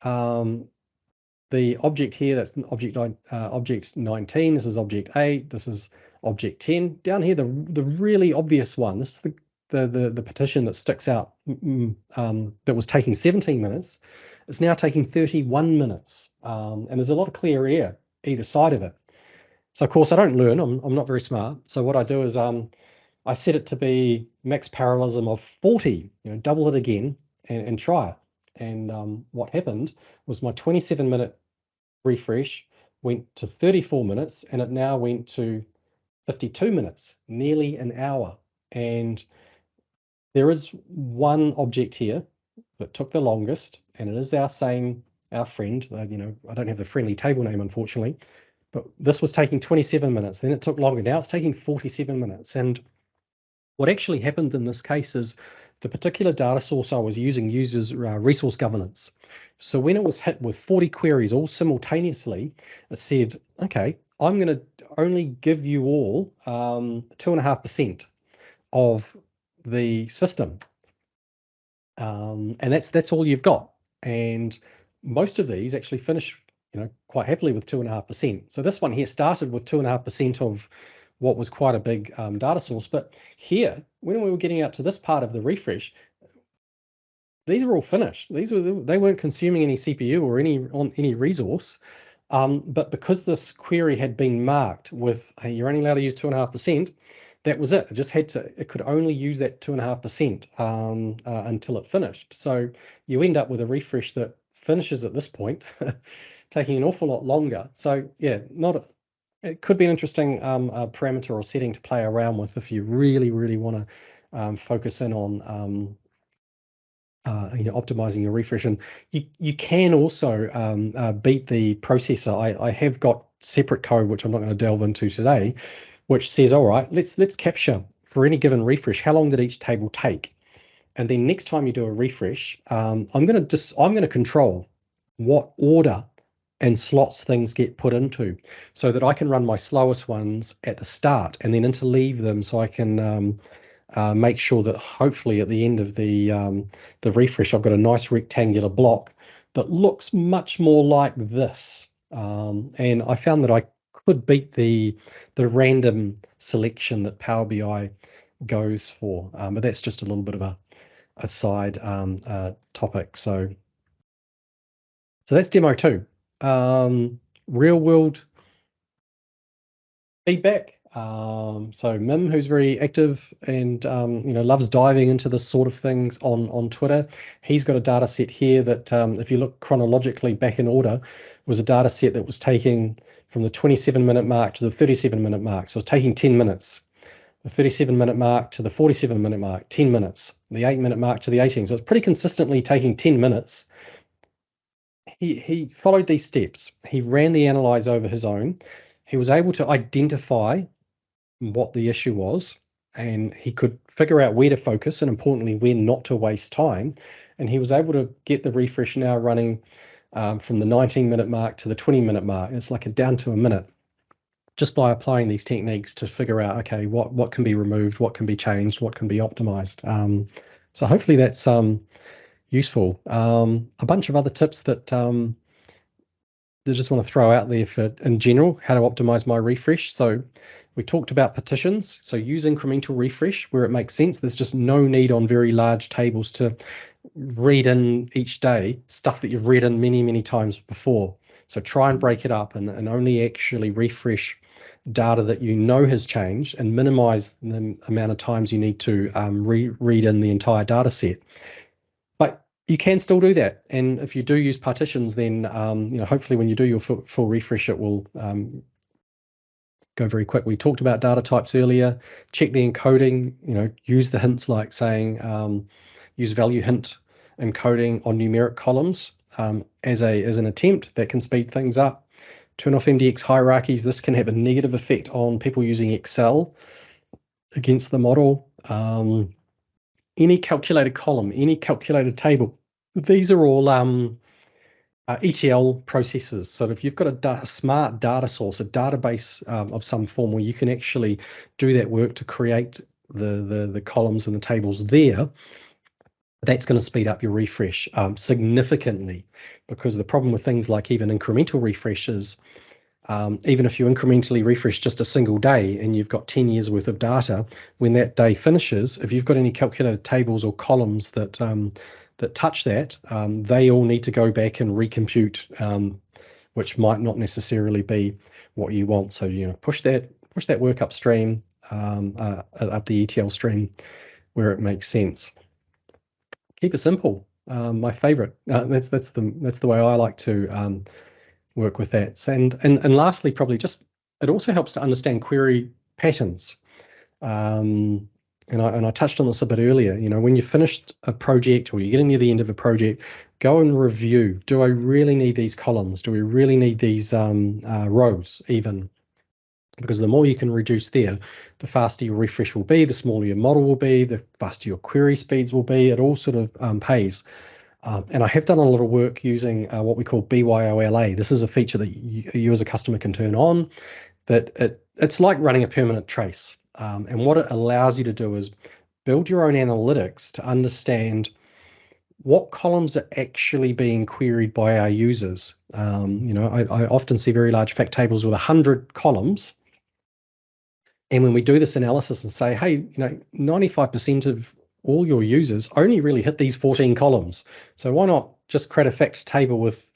The object here, that's object 19, this is object 8, this is object 10. Down here, the really obvious one, this is the partition that sticks out, that was taking 17 minutes, is now taking 31 minutes. And there's a lot of clear air either side of it. So of course I don't learn, I'm not very smart. So what I do is I set it to be max parallelism of 40, double it again and try it. And what happened was my 27-minute refresh went to 34 minutes, and it now went to 52 minutes, nearly an hour. And there is one object here that took the longest, and it is our friend. I don't have the friendly table name, unfortunately, but this was taking 27 minutes. Then it took longer. Now it's taking 47 minutes. And What actually happened in this case is the particular data source I was using uses resource governance. So when it was hit with 40 queries all simultaneously, it said, okay, I'm going to only give you all 2.5% of the system. And that's all you've got. And most of these actually finish, quite happily with 2.5%. So this one here started with 2.5% of what was quite a big data source. But here, when we were getting out to this part of the refresh, these are all finished. They weren't consuming any CPU or any resource. But because this query had been marked with, hey, you're only allowed to use 2.5%, that was it. It could only use that 2.5% until it finished. So you end up with a refresh that finishes at this point, taking an awful lot longer. So yeah, it could be an interesting parameter or setting to play around with if you really, really want to focus in on optimizing your refresh. And you can also beat the processor. I have got separate code, which I'm not going to delve into today, which says, all right, let's capture for any given refresh, how long did each table take? And then next time you do a refresh, I'm going to control what order and slots things get put into, so that I can run my slowest ones at the start and then interleave them, so I can make sure that hopefully at the end of the refresh, I've got a nice rectangular block that looks much more like this. And I found that I could beat the random selection that Power BI goes for, but that's just a little bit of a side topic. So that's demo 2. Real world feedback. So Mim, who's very active and loves diving into this sort of things on Twitter, he's got a data set here that, if you look chronologically back in order, was a data set that was taking from the 27-minute mark to the 37-minute mark. So it's taking 10 minutes. The 37-minute mark to the 47-minute mark, 10 minutes. The 8-minute mark to the 18. So it's pretty consistently taking 10 minutes. He followed these steps. He ran the Analyse over his own. He was able to identify what the issue was, and he could figure out where to focus and, importantly, where not to waste time. And he was able to get the refresh now running from the 19-minute mark to the 20-minute mark. It's like down to a minute, just by applying these techniques to figure out, okay, what can be removed, what can be changed, what can be optimized. So hopefully that's useful. A bunch of other tips that I just want to throw out there for, in general, how to optimize my refresh. So we talked about partitions. So use incremental refresh where it makes sense. There's just no need on very large tables to read in each day stuff that you've read in many, many times before. So try and break it up and only actually refresh data that you know has changed, and minimize the amount of times you need to read in the entire data set. But you can still do that. And if you do use partitions, then hopefully when you do your full refresh, it will go very quick. We talked about data types earlier. Check the encoding, use the hints like saying use value hint encoding on numeric columns as an attempt. That can speed things up. Turn off MDX hierarchies. This can have a negative effect on people using Excel against the model. Any calculated column, any calculated table, these are all ETL processes. So if you've got a smart data source, a database of some form where you can actually do that work to create the columns and the tables there, that's going to speed up your refresh significantly. Because the problem with things like even incremental refreshes, even if you incrementally refresh just a single day and you've got 10 years worth of data, when that day finishes, if you've got any calculated tables or columns that touch that, they all need to go back and recompute, which might not necessarily be what you want. So push that work upstream, up the ETL stream where it makes sense. Keep it simple. My favorite. That's the way I like to work with that. So, and lastly, probably just it also helps to understand query patterns. And I touched on this a bit earlier. When you finished a project or you're getting near the end of a project, go and review. Do I really need these columns? Do we really need these rows even? because the more you can reduce there, the faster your refresh will be, the smaller your model will be, the faster your query speeds will be. It all sort of pays. And I have done a lot of work using what we call BYOLA. This is a feature that you as a customer can turn on, that it's like running a permanent trace. And what it allows you to do is build your own analytics to understand what columns are actually being queried by our users. I often see very large fact tables with 100 columns. And when we do this analysis and say, hey, 95% of all your users only really hit these 14 columns. So why not just create a fact table with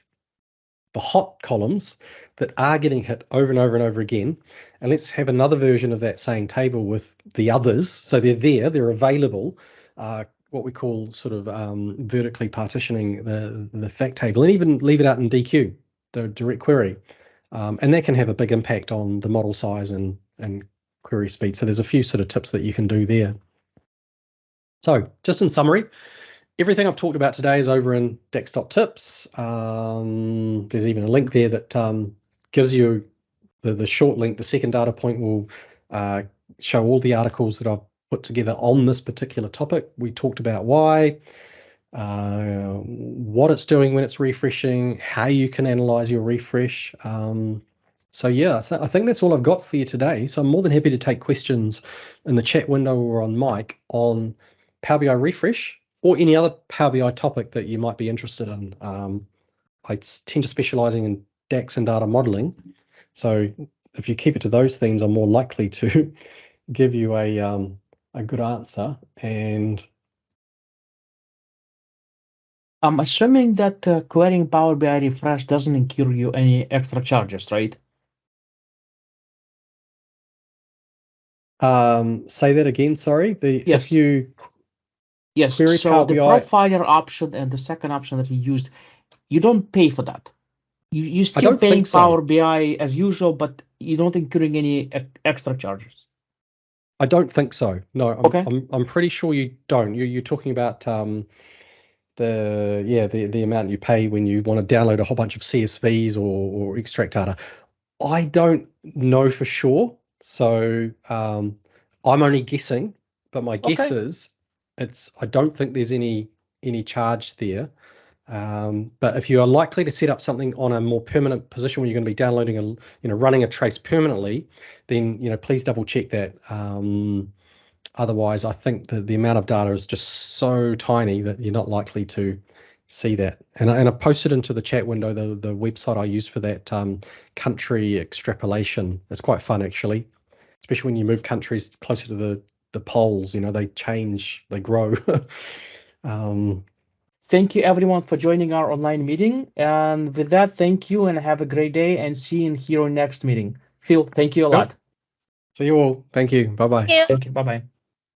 the hot columns that are getting hit over and over and over again, and let's have another version of that same table with the others. So they're available, what we call sort of vertically partitioning the fact table, and even leave it out in DQ, the direct query. And that can have a big impact on the model size and query speed. So there's a few sort of tips that you can do there. So just in summary, everything I've talked about today is over in DAX.tips. There's even a link there that gives you the short link. The second data point will show all the articles that I've put together on this particular topic. We talked about why, what it's doing when it's refreshing, how you can analyze your refresh. So yeah, I think that's all I've got for you today. So I'm more than happy to take questions in the chat window or on mic on Power BI refresh or any other Power BI topic that you might be interested in. I tend to specializing in DAX and data modeling. So if you keep it to those themes, I'm more likely to give you a good answer. And I'm assuming that querying Power BI refresh doesn't incur you any extra charges, right? Say that again, sorry. Yes. If you Yes, query so Power the BI, profiler option and the second option that you used, you don't pay for that. You still don't paying think so. Power BI as usual, but you don't incurring any extra charges. I don't think so. No, Okay. I'm pretty sure you don't. You're talking about the amount you pay when you want to download a whole bunch of CSVs or extract data. I don't know for sure. So I'm only guessing, but my guess is I don't think there's any charge there. But if you are likely to set up something on a more permanent position where you're going to be downloading running a trace permanently, then please double check that. Otherwise, I think the amount of data is just so tiny that you're not likely to see that. And I posted into the chat window the website I use for that country extrapolation. It's quite fun actually, especially when you move countries closer to the poles. They change, they grow. Thank you everyone for joining our online meeting. And with that, thank you and have a great day, and see you in here next meeting. Phil, thank you a lot. See you all. Thank you. Bye-bye. Thank you. Bye-bye.